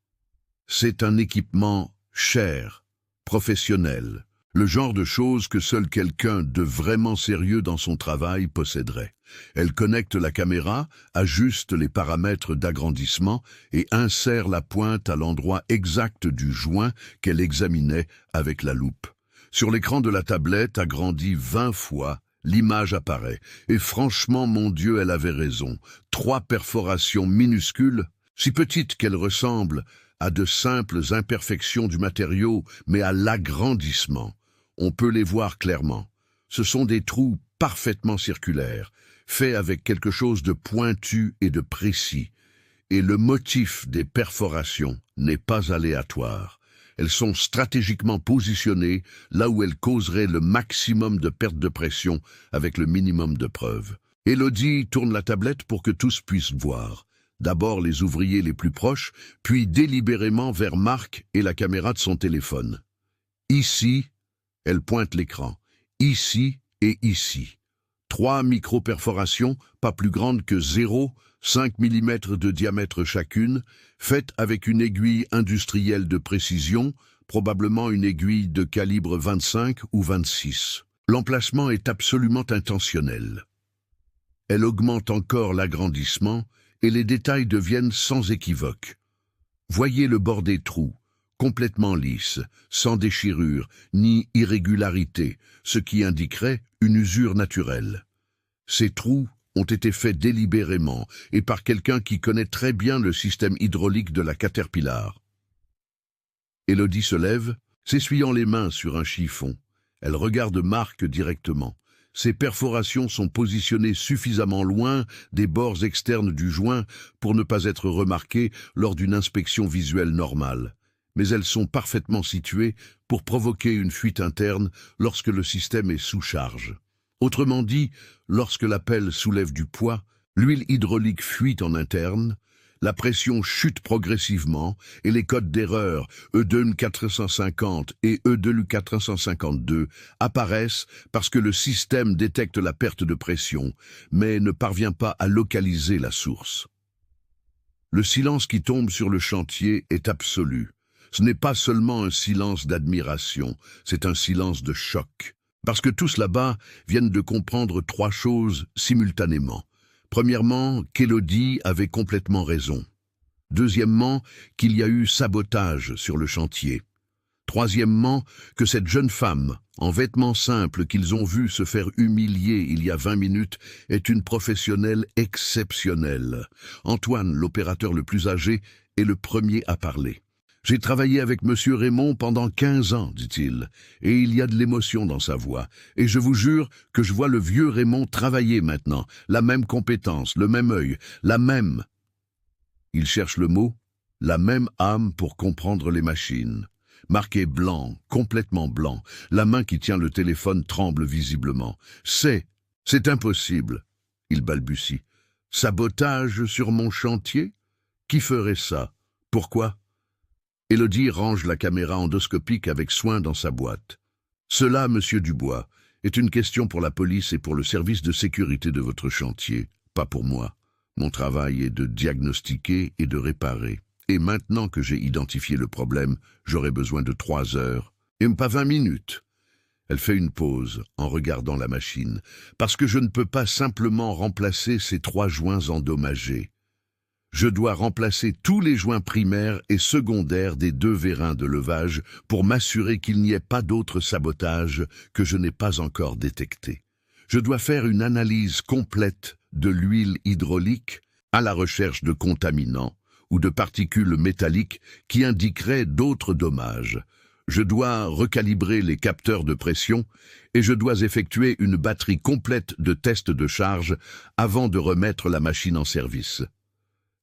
C'est un équipement cher, professionnel, le genre de choses que seul quelqu'un de vraiment sérieux dans son travail posséderait. Elle connecte la caméra, ajuste les paramètres d'agrandissement et insère la pointe à l'endroit exact du joint qu'elle examinait avec la loupe. Sur l'écran de la tablette, agrandi 20 fois, l'image apparaît. Et franchement, mon Dieu, elle avait raison. 3 perforations minuscules, si petites qu'elles ressemblent à de simples imperfections du matériau, mais à l'agrandissement. On peut les voir clairement. Ce sont des trous parfaitement circulaires, faits avec quelque chose de pointu et de précis. Et le motif des perforations n'est pas aléatoire. Elles sont stratégiquement positionnées là où elles causeraient le maximum de perte de pression avec le minimum de preuves. Élodie tourne la tablette pour que tous puissent voir. D'abord les ouvriers les plus proches, puis délibérément vers Marc et la caméra de son téléphone. Ici, elle pointe l'écran. Ici et ici. 3 micro-perforations, pas plus grandes que 0,5 mm de diamètre chacune, faites avec une aiguille industrielle de précision, probablement une aiguille de calibre 25 ou 26. L'emplacement est absolument intentionnel. Elle augmente encore l'agrandissement et les détails deviennent sans équivoque. Voyez le bord des trous, complètement lisse, sans déchirure ni irrégularité, ce qui indiquerait une usure naturelle. Ces trous ont été faits délibérément et par quelqu'un qui connaît très bien le système hydraulique de la Caterpillar. Élodie se lève, s'essuyant les mains sur un chiffon. Elle regarde Marc directement. Ces perforations sont positionnées suffisamment loin des bords externes du joint pour ne pas être remarquées lors d'une inspection visuelle normale. Mais elles sont parfaitement situées pour provoquer une fuite interne lorsque le système est sous charge. Autrement dit, lorsque la pelle soulève du poids, l'huile hydraulique fuit en interne, la pression chute progressivement et les codes d'erreur E2N450 et E2N452 apparaissent parce que le système détecte la perte de pression, mais ne parvient pas à localiser la source. Le silence qui tombe sur le chantier est absolu. Ce n'est pas seulement un silence d'admiration, c'est un silence de choc. Parce que tous là-bas viennent de comprendre 3 choses simultanément. Premièrement, qu'Élodie avait complètement raison. Deuxièmement, qu'il y a eu sabotage sur le chantier. Troisièmement, que cette jeune femme, en vêtements simples qu'ils ont vu se faire humilier il y a 20 minutes, est une professionnelle exceptionnelle. Antoine, l'opérateur le plus âgé, est le premier à parler. « J'ai travaillé avec Monsieur Raymond pendant 15 ans, dit-il, et il y a de l'émotion dans sa voix. Et je vous jure que je vois le vieux Raymond travailler maintenant, la même compétence, le même œil, la même... » Il cherche le mot, la même âme pour comprendre les machines. Marc est blanc, complètement blanc. La main qui tient le téléphone tremble visiblement. « C'est impossible, » il balbutie. « Sabotage sur mon chantier? Qui ferait ça? Pourquoi ?» Élodie range la caméra endoscopique avec soin dans sa boîte. Cela, monsieur Dubois, est une question pour la police et pour le service de sécurité de votre chantier, pas pour moi. Mon travail est de diagnostiquer et de réparer. Et maintenant que j'ai identifié le problème, j'aurai besoin de 3 heures, et pas 20 minutes. Elle fait une pause en regardant la machine, parce que je ne peux pas simplement remplacer ces 3 joints endommagés. Je dois remplacer tous les joints primaires et secondaires des 2 vérins de levage pour m'assurer qu'il n'y ait pas d'autre sabotage que je n'ai pas encore détecté. Je dois faire une analyse complète de l'huile hydraulique à la recherche de contaminants ou de particules métalliques qui indiqueraient d'autres dommages. Je dois recalibrer les capteurs de pression et je dois effectuer une batterie complète de tests de charge avant de remettre la machine en service.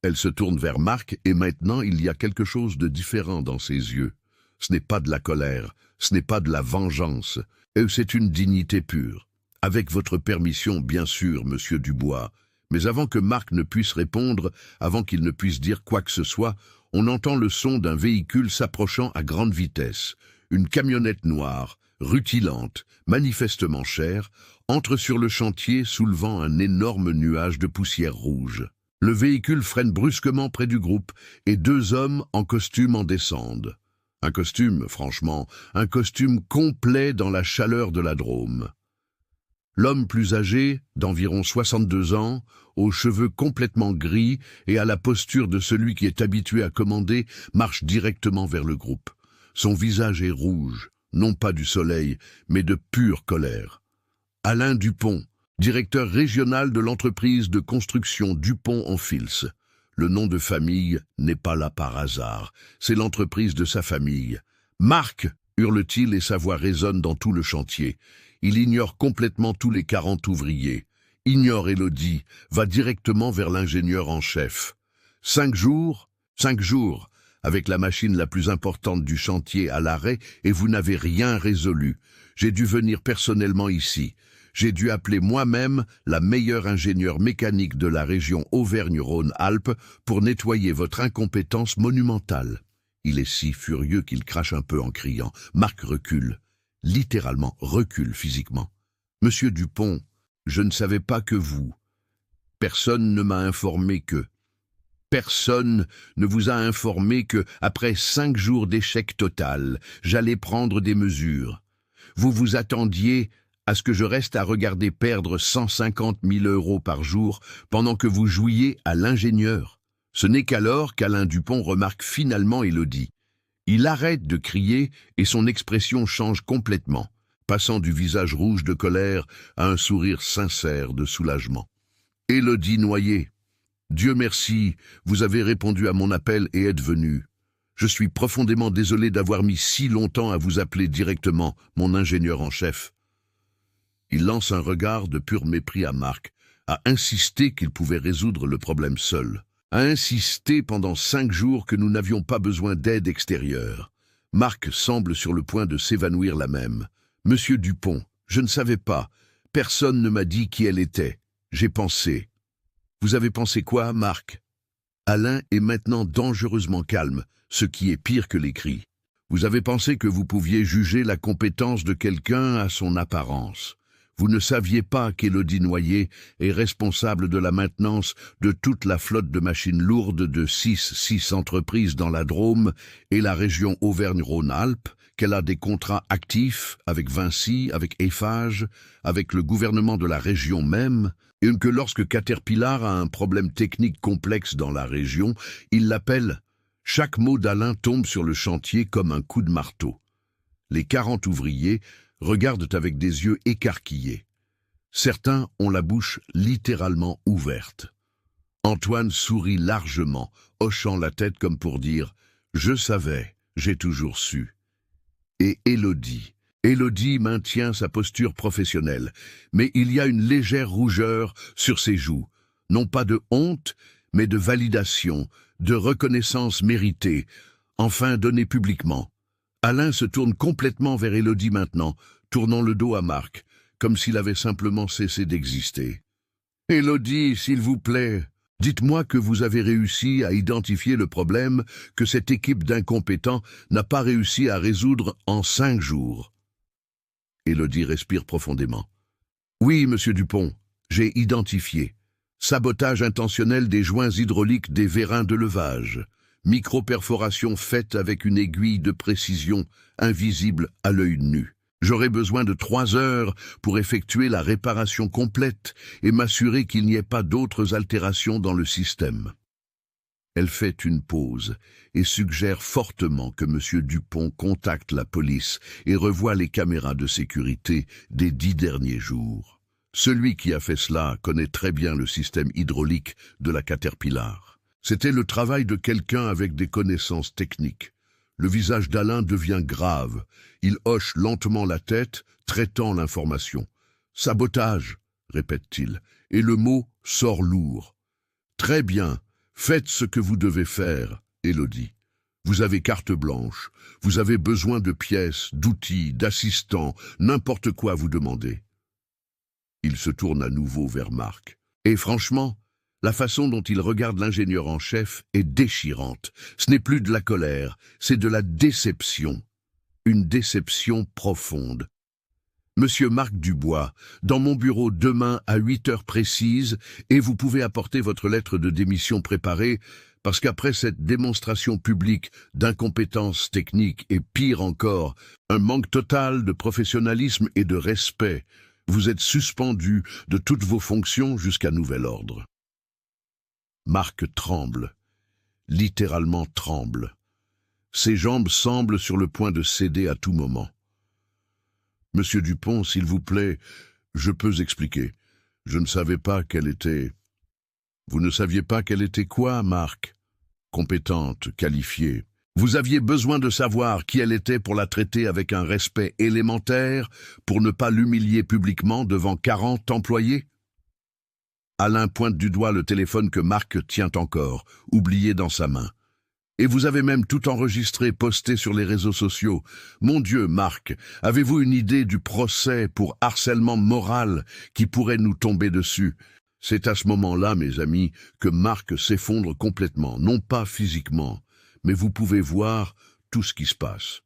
Elle se tourne vers Marc et maintenant il y a quelque chose de différent dans ses yeux. Ce n'est pas de la colère, ce n'est pas de la vengeance, c'est une dignité pure. Avec votre permission, bien sûr, monsieur Dubois. Mais avant que Marc ne puisse répondre, avant qu'il ne puisse dire quoi que ce soit, on entend le son d'un véhicule s'approchant à grande vitesse. Une camionnette noire, rutilante, manifestement chère, entre sur le chantier soulevant un énorme nuage de poussière rouge. Le véhicule freine brusquement près du groupe et 2 hommes en costume en descendent. Un costume, franchement, un costume complet dans la chaleur de la Drôme. L'homme plus âgé, d'environ 62 ans, aux cheveux complètement gris et à la posture de celui qui est habitué à commander, marche directement vers le groupe. Son visage est rouge, non pas du soleil, mais de pure colère. Alain Dupont, directeur régional de l'entreprise de construction Dupont en Fils. Le nom de famille n'est pas là par hasard, c'est l'entreprise de sa famille. « Marc !» hurle-t-il et sa voix résonne dans tout le chantier. Il ignore complètement tous les 40 ouvriers. Ignore Élodie, va directement vers l'ingénieur en chef. 5 jours, avec la machine la plus importante du chantier à l'arrêt et vous n'avez rien résolu. J'ai dû venir personnellement ici. J'ai dû appeler moi-même la meilleure ingénieure mécanique de la région Auvergne-Rhône-Alpes pour nettoyer votre incompétence monumentale. Il est si furieux qu'il crache un peu en criant. Marc recule, littéralement recule physiquement. Monsieur Dupont, je ne savais pas que vous. Personne ne m'a informé que. Personne ne vous a informé que, après 5 jours d'échec total, j'allais prendre des mesures. Vous vous attendiez à ce que je reste à regarder perdre 150 000 € par jour pendant que vous jouiez à l'ingénieur. Ce n'est qu'alors qu'Alain Dupont remarque finalement Élodie. Il arrête de crier et son expression change complètement, passant du visage rouge de colère à un sourire sincère de soulagement. Élodie Noyer, Dieu merci, vous avez répondu à mon appel et êtes venu. Je suis profondément désolé d'avoir mis si longtemps à vous appeler directement, mon ingénieur en chef. Il lance un regard de pur mépris à Marc, a insisté qu'il pouvait résoudre le problème seul, a insisté pendant 5 jours que nous n'avions pas besoin d'aide extérieure. Marc semble sur le point de s'évanouir là même. Monsieur Dupont, je ne savais pas, personne ne m'a dit qui elle était. J'ai pensé. Vous avez pensé quoi, Marc? Alain est maintenant dangereusement calme, ce qui est pire que les cris. Vous avez pensé que vous pouviez juger la compétence de quelqu'un à son apparence. Vous ne saviez pas qu'Élodie Noyer est responsable de la maintenance de toute la flotte de machines lourdes de 6 entreprises dans la Drôme et la région Auvergne-Rhône-Alpes, qu'elle a des contrats actifs avec Vinci, avec Eiffage, avec le gouvernement de la région même, et que lorsque Caterpillar a un problème technique complexe dans la région, il l'appelle. Chaque mot d'Alain tombe sur le chantier comme un coup de marteau. Les 40 ouvriers regardent avec des yeux écarquillés. Certains ont la bouche littéralement ouverte. Antoine sourit largement, hochant la tête comme pour dire « Je savais, j'ai toujours su ». Et Élodie maintient sa posture professionnelle, mais il y a une légère rougeur sur ses joues, non pas de honte, mais de validation, de reconnaissance méritée, enfin donnée publiquement. Alain se tourne complètement vers Élodie maintenant, tournant le dos à Marc, comme s'il avait simplement cessé d'exister. « Élodie, s'il vous plaît, Dites-moi que vous avez réussi à identifier le problème que cette équipe d'incompétents n'a pas réussi à résoudre en 5 jours. Élodie respire profondément. Oui, monsieur Dupont, j'ai identifié. Sabotage intentionnel des joints hydrauliques des vérins de levage. Micro-perforation faite avec une aiguille de précision invisible à l'œil nu. J'aurai besoin de 3 heures pour effectuer la réparation complète et m'assurer qu'il n'y ait pas d'autres altérations dans le système. Elle fait une pause et suggère fortement que M. Dupont contacte la police et revoie les caméras de sécurité des 10 derniers jours. Celui qui a fait cela connaît très bien le système hydraulique de la Caterpillar. C'était le travail de quelqu'un avec des connaissances techniques. Le visage d'Alain devient grave. Il hoche lentement la tête, traitant l'information. « Sabotage !» répète-t-il, et le mot sort lourd. « Très bien, faites ce que vous devez faire, Élodie. Vous avez carte blanche, vous avez besoin de pièces, d'outils, d'assistants, n'importe quoi vous demandez. » Il se tourne à nouveau vers Marc. Et franchement, la façon dont il regarde l'ingénieur en chef est déchirante. Ce n'est plus de la colère, c'est de la déception. Une déception profonde. Monsieur Marc Dubois, dans mon bureau demain à 8 heures précises, et vous pouvez apporter votre lettre de démission préparée, parce qu'après cette démonstration publique d'incompétence technique et pire encore, un manque total de professionnalisme et de respect, vous êtes suspendu de toutes vos fonctions jusqu'à nouvel ordre. Marc tremble, littéralement tremble. Ses jambes semblent sur le point de céder à tout moment. « Monsieur Dupont, s'il vous plaît, je peux expliquer. Je ne savais pas qu'elle était... » « Vous ne saviez pas qu'elle était quoi, Marc ? Compétente, qualifiée. Vous aviez besoin de savoir qui elle était pour la traiter avec un respect élémentaire, pour ne pas l'humilier publiquement devant 40 employés ? Alain pointe du doigt le téléphone que Marc tient encore, oublié dans sa main. Et vous avez même tout enregistré, posté sur les réseaux sociaux. Mon Dieu, Marc, avez-vous une idée du procès pour harcèlement moral qui pourrait nous tomber dessus ? C'est à ce moment-là, mes amis, que Marc s'effondre complètement, non pas physiquement, mais vous pouvez voir tout ce qui se passe.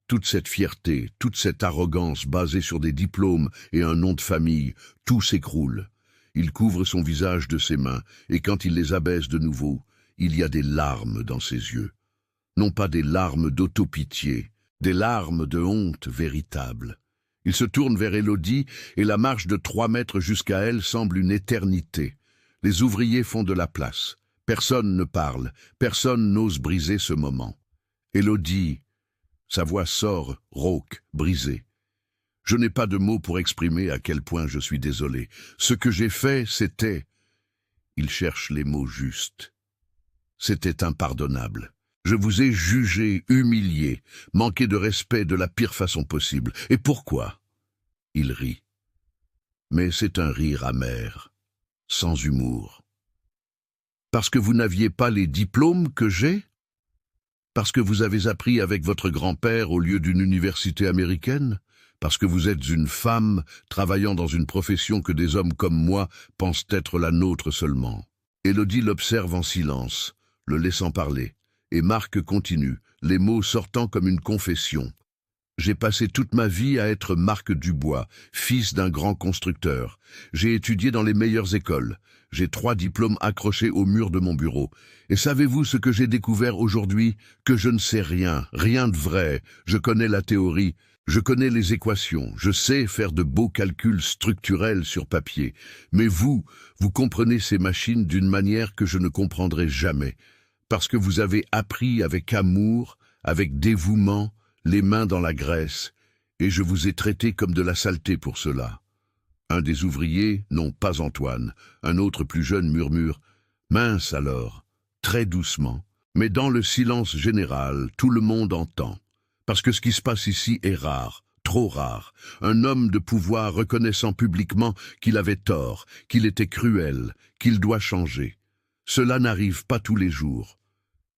Toute cette fierté, toute cette arrogance basée sur des diplômes et un nom de famille, tout s'écroule. Il couvre son visage de ses mains, et quand il les abaisse de nouveau, il y a des larmes dans ses yeux. Non pas des larmes d'autopitié, des larmes de honte véritable. Il se tourne vers Élodie, et la marche de 3 mètres jusqu'à elle semble une éternité. Les ouvriers font de la place. Personne ne parle, personne n'ose briser ce moment. Élodie, sa voix sort, rauque, brisée. Je n'ai pas de mots pour exprimer à quel point je suis désolé. Ce que j'ai fait, c'était... Il cherche les mots justes. C'était impardonnable. Je vous ai jugé, humilié, manqué de respect de la pire façon possible. Et pourquoi ? Il rit. Mais c'est un rire amer, sans humour. Parce que vous n'aviez pas les diplômes que j'ai ? Parce que vous avez appris avec votre grand-père au lieu d'une université américaine ? Parce que vous êtes une femme travaillant dans une profession que des hommes comme moi pensent être la nôtre seulement. Élodie l'observe en silence, le laissant parler, et Marc continue, les mots sortant comme une confession. J'ai passé toute ma vie à être Marc Dubois, fils d'un grand constructeur. J'ai étudié dans les meilleures écoles. J'ai 3 diplômes accrochés au mur de mon bureau. Et savez-vous ce que j'ai découvert aujourd'hui ? Que je ne sais rien, rien de vrai. Je connais la théorie. Je connais les équations, je sais faire de beaux calculs structurels sur papier, mais vous comprenez ces machines d'une manière que je ne comprendrai jamais, parce que vous avez appris avec amour, avec dévouement, les mains dans la graisse, et je vous ai traité comme de la saleté pour cela. Un des ouvriers, non pas Antoine, un autre plus jeune murmure « Mince alors !» très doucement, mais dans le silence général, tout le monde entend. Parce que ce qui se passe ici est rare, trop rare. Un homme de pouvoir reconnaissant publiquement qu'il avait tort, qu'il était cruel, qu'il doit changer. Cela n'arrive pas tous les jours.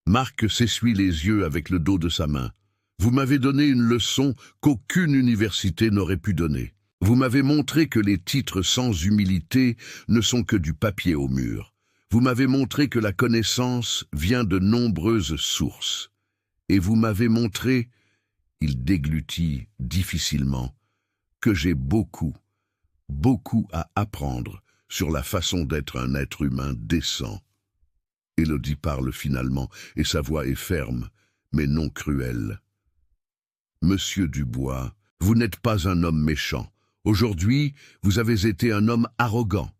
Marc s'essuie les yeux avec le dos de sa main. Vous m'avez donné une leçon qu'aucune université n'aurait pu donner. Vous m'avez montré que les titres sans humilité ne sont que du papier au mur. Vous m'avez montré que la connaissance vient de nombreuses sources. Et vous m'avez montré, il déglutit difficilement, que j'ai beaucoup à apprendre sur la façon d'être un être humain décent. Élodie parle finalement, et sa voix est ferme, mais non cruelle. Monsieur Dubois, vous n'êtes pas un homme méchant. Aujourd'hui, vous avez été un homme arrogant.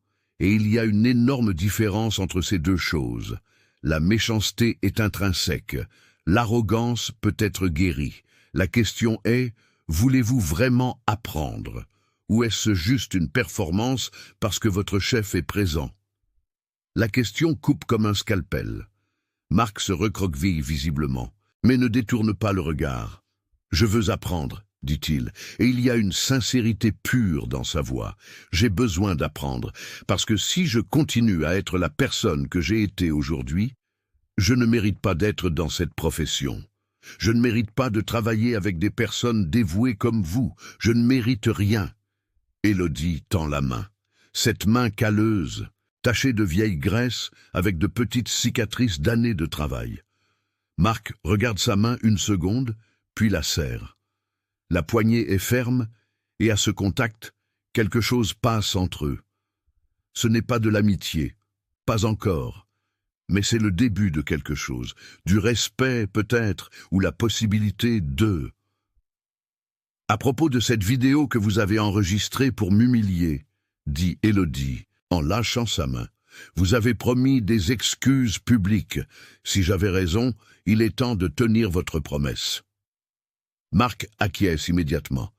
Et il y a une énorme différence entre ces deux choses. La méchanceté est intrinsèque. L'arrogance peut être guérie. La question est, voulez-vous vraiment apprendre? Ou est-ce juste une performance parce que votre chef est présent? La question coupe comme un scalpel. Marc se recroqueville visiblement, mais ne détourne pas le regard. « Je veux apprendre », dit-il, et il y a une sincérité pure dans sa voix. « J'ai besoin d'apprendre, parce que si je continue à être la personne que j'ai été aujourd'hui, je ne mérite pas d'être dans cette profession. Je ne mérite pas de travailler avec des personnes dévouées comme vous. Je ne mérite rien. » Élodie tend la main. Cette main calleuse, tachée de vieille graisse, avec de petites cicatrices d'années de travail. Marc regarde sa main une seconde, puis la serre. La poignée est ferme, et à ce contact, quelque chose passe entre eux. Ce n'est pas de l'amitié, pas encore, mais c'est le début de quelque chose, du respect peut-être, ou la possibilité de... À propos de cette vidéo que vous avez enregistrée pour m'humilier, dit Élodie, en lâchant sa main, vous avez promis des excuses publiques. Si j'avais raison, il est temps de tenir votre promesse. Marc acquiesce immédiatement.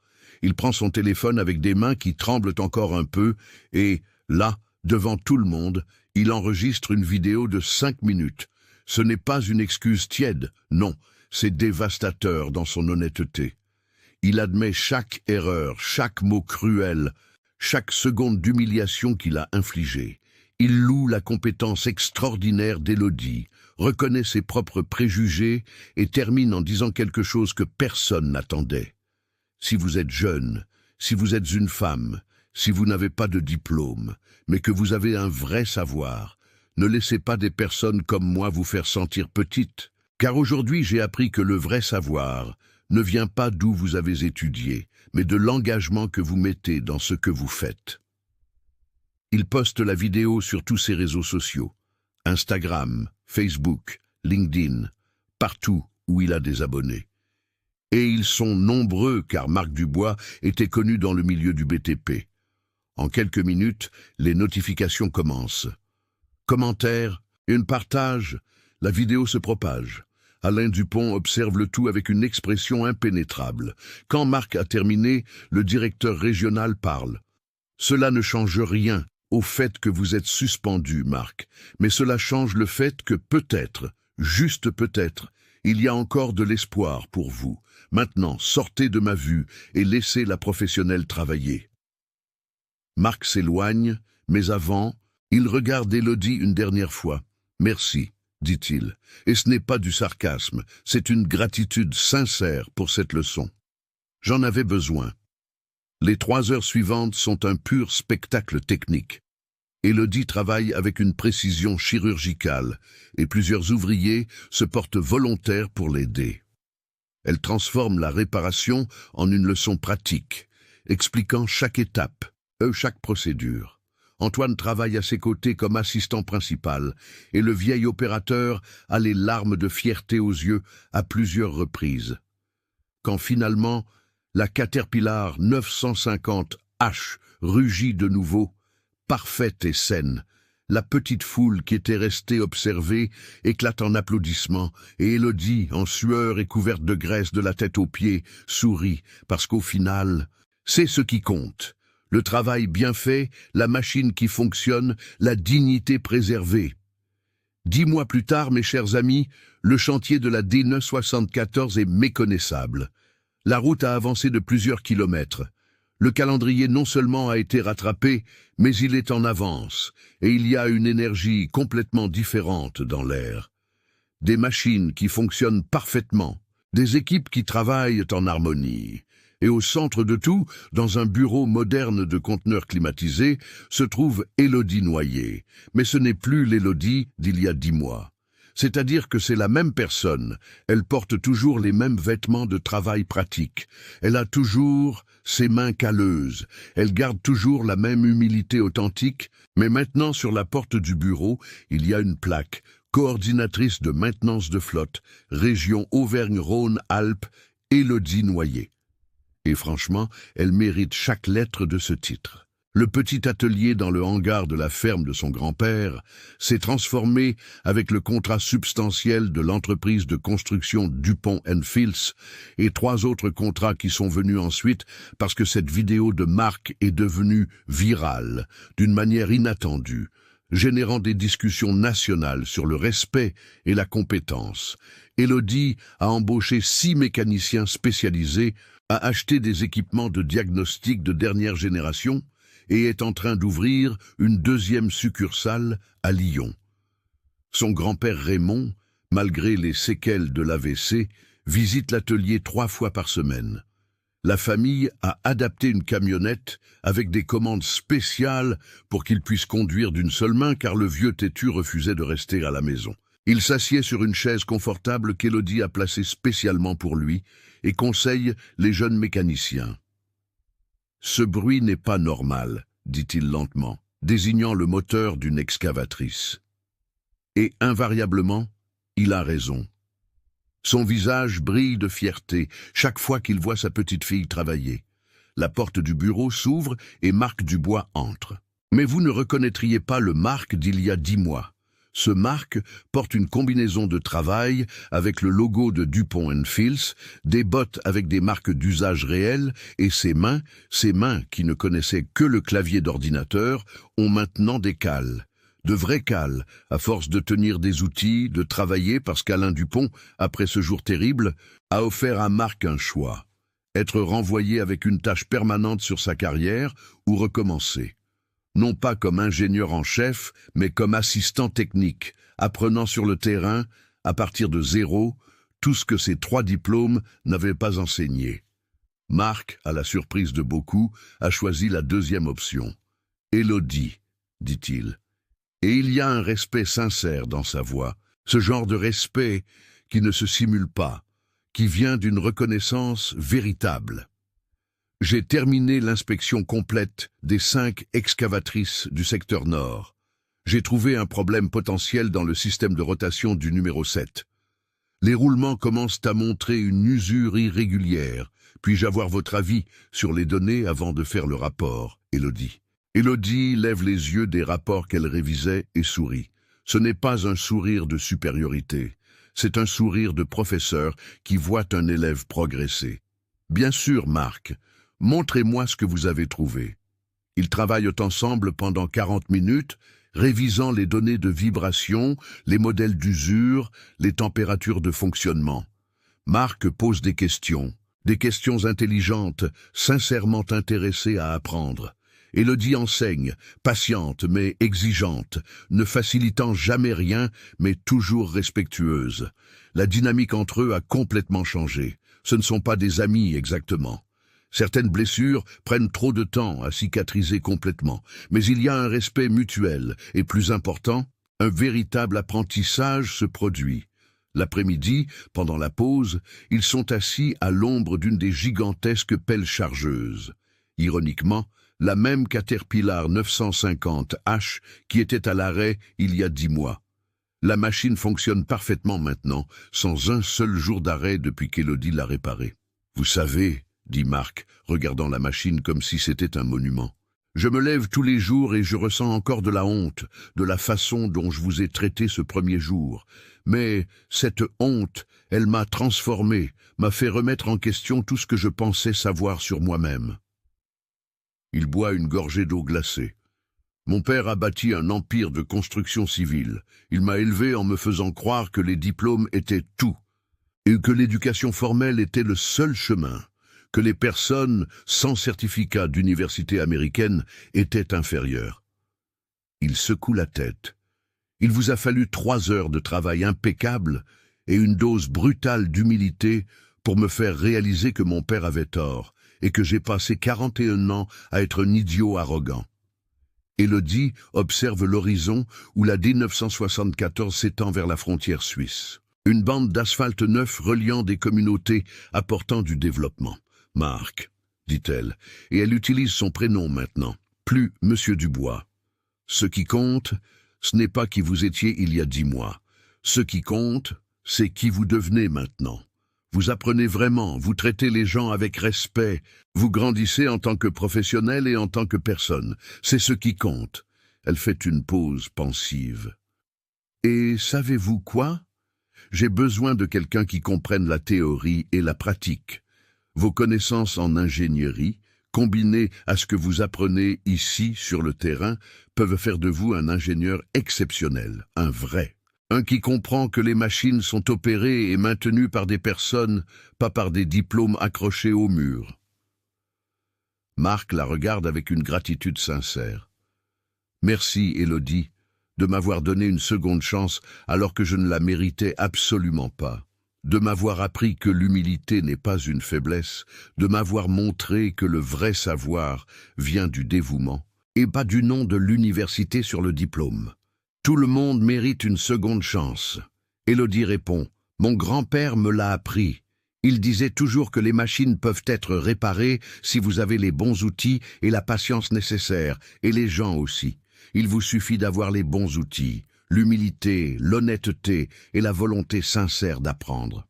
Il prend son téléphone avec des mains qui tremblent encore un peu et, là, devant tout le monde, il enregistre une vidéo de 5 minutes. Ce n'est pas une excuse tiède, non, c'est dévastateur dans son honnêteté. Il admet chaque erreur, chaque mot cruel, chaque seconde d'humiliation qu'il a infligée. Il loue la compétence extraordinaire d'Élodie, reconnaît ses propres préjugés et termine en disant quelque chose que personne n'attendait. Si vous êtes jeune, si vous êtes une femme, si vous n'avez pas de diplôme, mais que vous avez un vrai savoir, ne laissez pas des personnes comme moi vous faire sentir petite, car aujourd'hui j'ai appris que le vrai savoir ne vient pas d'où vous avez étudié, mais de l'engagement que vous mettez dans ce que vous faites. Il poste la vidéo sur tous ses réseaux sociaux, Instagram, Facebook, LinkedIn, partout où il a des abonnés. Et ils sont nombreux car Marc Dubois était connu dans le milieu du BTP. En quelques minutes, les notifications commencent. Commentaires, une partage, la vidéo se propage. Alain Dupont observe le tout avec une expression impénétrable. Quand Marc a terminé, le directeur régional parle. « Cela ne change rien au fait que vous êtes suspendu, Marc, mais cela change le fait que peut-être, juste peut-être, il y a encore de l'espoir pour vous. Maintenant, sortez de ma vue et laissez la professionnelle travailler. » Marc s'éloigne, mais avant, il regarde Élodie une dernière fois. « Merci », dit-il, et ce n'est pas du sarcasme, c'est une gratitude sincère pour cette leçon. J'en avais besoin. Les 3 heures suivantes sont un pur spectacle technique. Élodie travaille avec une précision chirurgicale, et plusieurs ouvriers se portent volontaires pour l'aider. Elle transforme la réparation en une leçon pratique, expliquant chaque étape, chaque procédure. Antoine travaille à ses côtés comme assistant principal, et le vieil opérateur a les larmes de fierté aux yeux à plusieurs reprises. Quand finalement, la Caterpillar 950H rugit de nouveau, parfaite et saine, la petite foule qui était restée observer éclate en applaudissements, et Élodie, en sueur et couverte de graisse de la tête aux pieds, sourit, parce qu'au final, c'est ce qui compte. Le travail bien fait, la machine qui fonctionne, la dignité préservée. 10 mois plus tard, mes chers amis, le chantier de la D974 est méconnaissable. La route a avancé de plusieurs kilomètres. Le calendrier non seulement a été rattrapé, mais il est en avance, et il y a une énergie complètement différente dans l'air. Des machines qui fonctionnent parfaitement, des équipes qui travaillent en harmonie. Et au centre de tout, dans un bureau moderne de conteneurs climatisés, se trouve Élodie Noyer. Mais ce n'est plus l'Élodie d'il y a 10 mois. C'est-à-dire que c'est la même personne. Elle porte toujours les mêmes vêtements de travail pratiques. Elle a toujours ses mains calleuses. Elle garde toujours la même humilité authentique. Mais maintenant, sur la porte du bureau, il y a une plaque. Coordinatrice de maintenance de flotte, région Auvergne-Rhône-Alpes, Élodie Noyer. Et franchement, elle mérite chaque lettre de ce titre. Le petit atelier dans le hangar de la ferme de son grand-père s'est transformé avec le contrat substantiel de l'entreprise de construction Dupont & Fils et 3 autres contrats qui sont venus ensuite parce que cette vidéo de Marc est devenue virale d'une manière inattendue, générant des discussions nationales sur le respect et la compétence. Élodie a embauché 6 mécaniciens spécialisés, a acheté des équipements de diagnostic de dernière génération et est en train d'ouvrir une 2e succursale à Lyon. Son grand-père Raymond, malgré les séquelles de l'AVC, visite l'atelier 3 fois par semaine. La famille a adapté une camionnette avec des commandes spéciales pour qu'il puisse conduire d'une seule main car le vieux têtu refusait de rester à la maison. Il s'assied sur une chaise confortable qu'Élodie a placée spécialement pour lui et conseille les jeunes mécaniciens. « Ce bruit n'est pas normal », dit-il lentement, désignant le moteur d'une excavatrice. Et invariablement, il a raison. Son visage brille de fierté chaque fois qu'il voit sa petite fille travailler. La porte du bureau s'ouvre et Marc Dubois entre. Mais vous ne reconnaîtriez pas le Marc d'il y a 10 mois. Ce Marc porte une combinaison de travail avec le logo de Dupont & Fils, des bottes avec des marques d'usage réel et ses mains qui ne connaissaient que le clavier d'ordinateur, ont maintenant des cales. De vraies cales, à force de tenir des outils, de travailler parce qu'Alain Dupont, après ce jour terrible, a offert à Marc un choix. Être renvoyé avec une tâche permanente sur sa carrière ou recommencer. Non pas comme ingénieur en chef, mais comme assistant technique, apprenant sur le terrain, à partir de 0, tout ce que ses 3 diplômes n'avaient pas enseigné. Marc, à la surprise de beaucoup, a choisi la 2e option. « Élodie », dit-il. Et il y a un respect sincère dans sa voix, ce genre de respect qui ne se simule pas, qui vient d'une reconnaissance véritable. J'ai terminé l'inspection complète des 5 excavatrices du secteur nord. J'ai trouvé un problème potentiel dans le système de rotation du numéro 7. Les roulements commencent à montrer une usure irrégulière. Puis-je avoir votre avis sur les données avant de faire le rapport, Élodie? Élodie lève les yeux des rapports qu'elle révisait et sourit. Ce n'est pas un sourire de supériorité. C'est un sourire de professeur qui voit un élève progresser. Bien sûr, Marc. Montrez-moi ce que vous avez trouvé. Ils travaillent ensemble pendant 40 minutes, révisant les données de vibration, les modèles d'usure, les températures de fonctionnement. Marc pose des questions intelligentes, sincèrement intéressées à apprendre. Élodie enseigne, patiente mais exigeante, ne facilitant jamais rien mais toujours respectueuse. La dynamique entre eux a complètement changé. Ce ne sont pas des amis exactement. Certaines blessures prennent trop de temps à cicatriser complètement, mais il y a un respect mutuel et, plus important, un véritable apprentissage se produit. L'après-midi, pendant la pause, ils sont assis à l'ombre d'une des gigantesques pelles chargeuses. Ironiquement, la même Caterpillar 950H qui était à l'arrêt il y a 10 mois. La machine fonctionne parfaitement maintenant, sans un seul jour d'arrêt depuis qu'Élodie l'a réparée. « Vous savez, » dit Marc, regardant la machine comme si c'était un monument. « Je me lève tous les jours et je ressens encore de la honte, de la façon dont je vous ai traité ce premier jour. Mais cette honte, elle m'a transformé, m'a fait remettre en question tout ce que je pensais savoir sur moi-même. » Il boit une gorgée d'eau glacée. « Mon père a bâti un empire de construction civile. Il m'a élevé en me faisant croire que les diplômes étaient tout, et que l'éducation formelle était le seul chemin, que les personnes sans certificat d'université américaine étaient inférieures. » Il secoue la tête. « Il vous a fallu 3 heures de travail impeccable et une dose brutale d'humilité pour me faire réaliser que mon père avait tort, et que j'ai passé 41 ans à être un idiot arrogant. Élodie observe l'horizon où la D974 s'étend vers la frontière suisse. Une bande d'asphalte neuf reliant des communautés apportant du développement. Marc, dit-elle, et elle utilise son prénom maintenant, plus Monsieur Dubois. Ce qui compte, ce n'est pas qui vous étiez il y a 10 mois. Ce qui compte, c'est qui vous devenez maintenant. Vous apprenez vraiment, vous traitez les gens avec respect, vous grandissez en tant que professionnel et en tant que personne. C'est ce qui compte. Elle fait une pause pensive. Et savez-vous quoi? J'ai besoin de quelqu'un qui comprenne la théorie et la pratique. Vos connaissances en ingénierie, combinées à ce que vous apprenez ici sur le terrain, peuvent faire de vous un ingénieur exceptionnel, un vrai. Un qui comprend que les machines sont opérées et maintenues par des personnes, pas par des diplômes accrochés au mur. Marc la regarde avec une gratitude sincère. Merci, Élodie, de m'avoir donné une seconde chance alors que je ne la méritais absolument pas. De m'avoir appris que l'humilité n'est pas une faiblesse, de m'avoir montré que le vrai savoir vient du dévouement, et pas du nom de l'université sur le diplôme. Tout le monde mérite une seconde chance. Élodie répond, « Mon grand-père me l'a appris. Il disait toujours que les machines peuvent être réparées si vous avez les bons outils et la patience nécessaire, et les gens aussi. Il vous suffit d'avoir les bons outils, l'humilité, l'honnêteté et la volonté sincère d'apprendre. »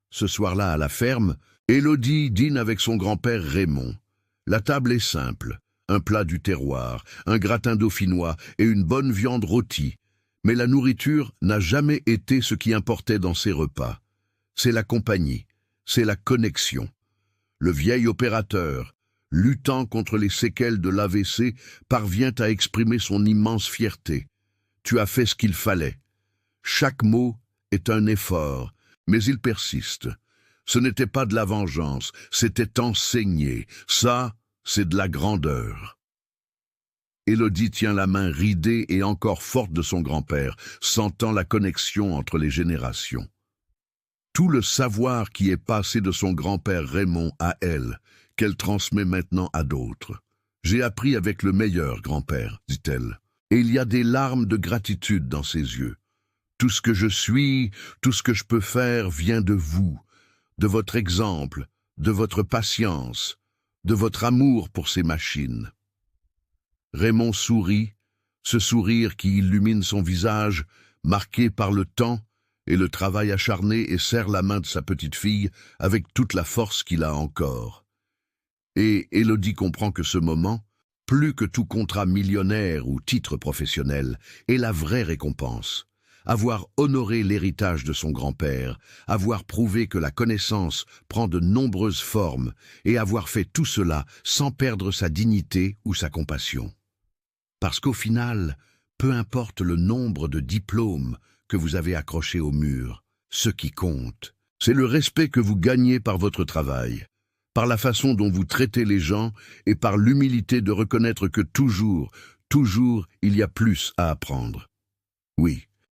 Ce soir-là, à la ferme, Élodie dîne avec son grand-père Raymond. La table est simple. Un plat du terroir, un gratin dauphinois et une bonne viande rôtie. Mais la nourriture n'a jamais été ce qui importait dans ces repas. C'est la compagnie, c'est la connexion. Le vieil opérateur, luttant contre les séquelles de l'AVC, parvient à exprimer son immense fierté. Tu as fait ce qu'il fallait. Chaque mot est un effort, mais il persiste. Ce n'était pas de la vengeance, c'était enseigné. Ça, c'est de la grandeur. Élodie tient la main ridée et encore forte de son grand-père, sentant la connexion entre les générations. Tout le savoir qui est passé de son grand-père Raymond à elle, qu'elle transmet maintenant à d'autres. J'ai appris avec le meilleur, grand-père, dit-elle, et il y a des larmes de gratitude dans ses yeux. Tout ce que je suis, tout ce que je peux faire vient de vous, de votre exemple, de votre patience, de votre amour pour ces machines. Raymond sourit, ce sourire qui illumine son visage, marqué par le temps et le travail acharné, et serre la main de sa petite fille avec toute la force qu'il a encore. Et Élodie comprend que ce moment, plus que tout contrat millionnaire ou titre professionnel, est la vraie récompense. Avoir honoré l'héritage de son grand-père, avoir prouvé que la connaissance prend de nombreuses formes et avoir fait tout cela sans perdre sa dignité ou sa compassion. Parce qu'au final, peu importe le nombre de diplômes que vous avez accrochés au mur, ce qui compte, c'est le respect que vous gagnez par votre travail, par la façon dont vous traitez les gens et par l'humilité de reconnaître que toujours, il y a plus à apprendre. Oui.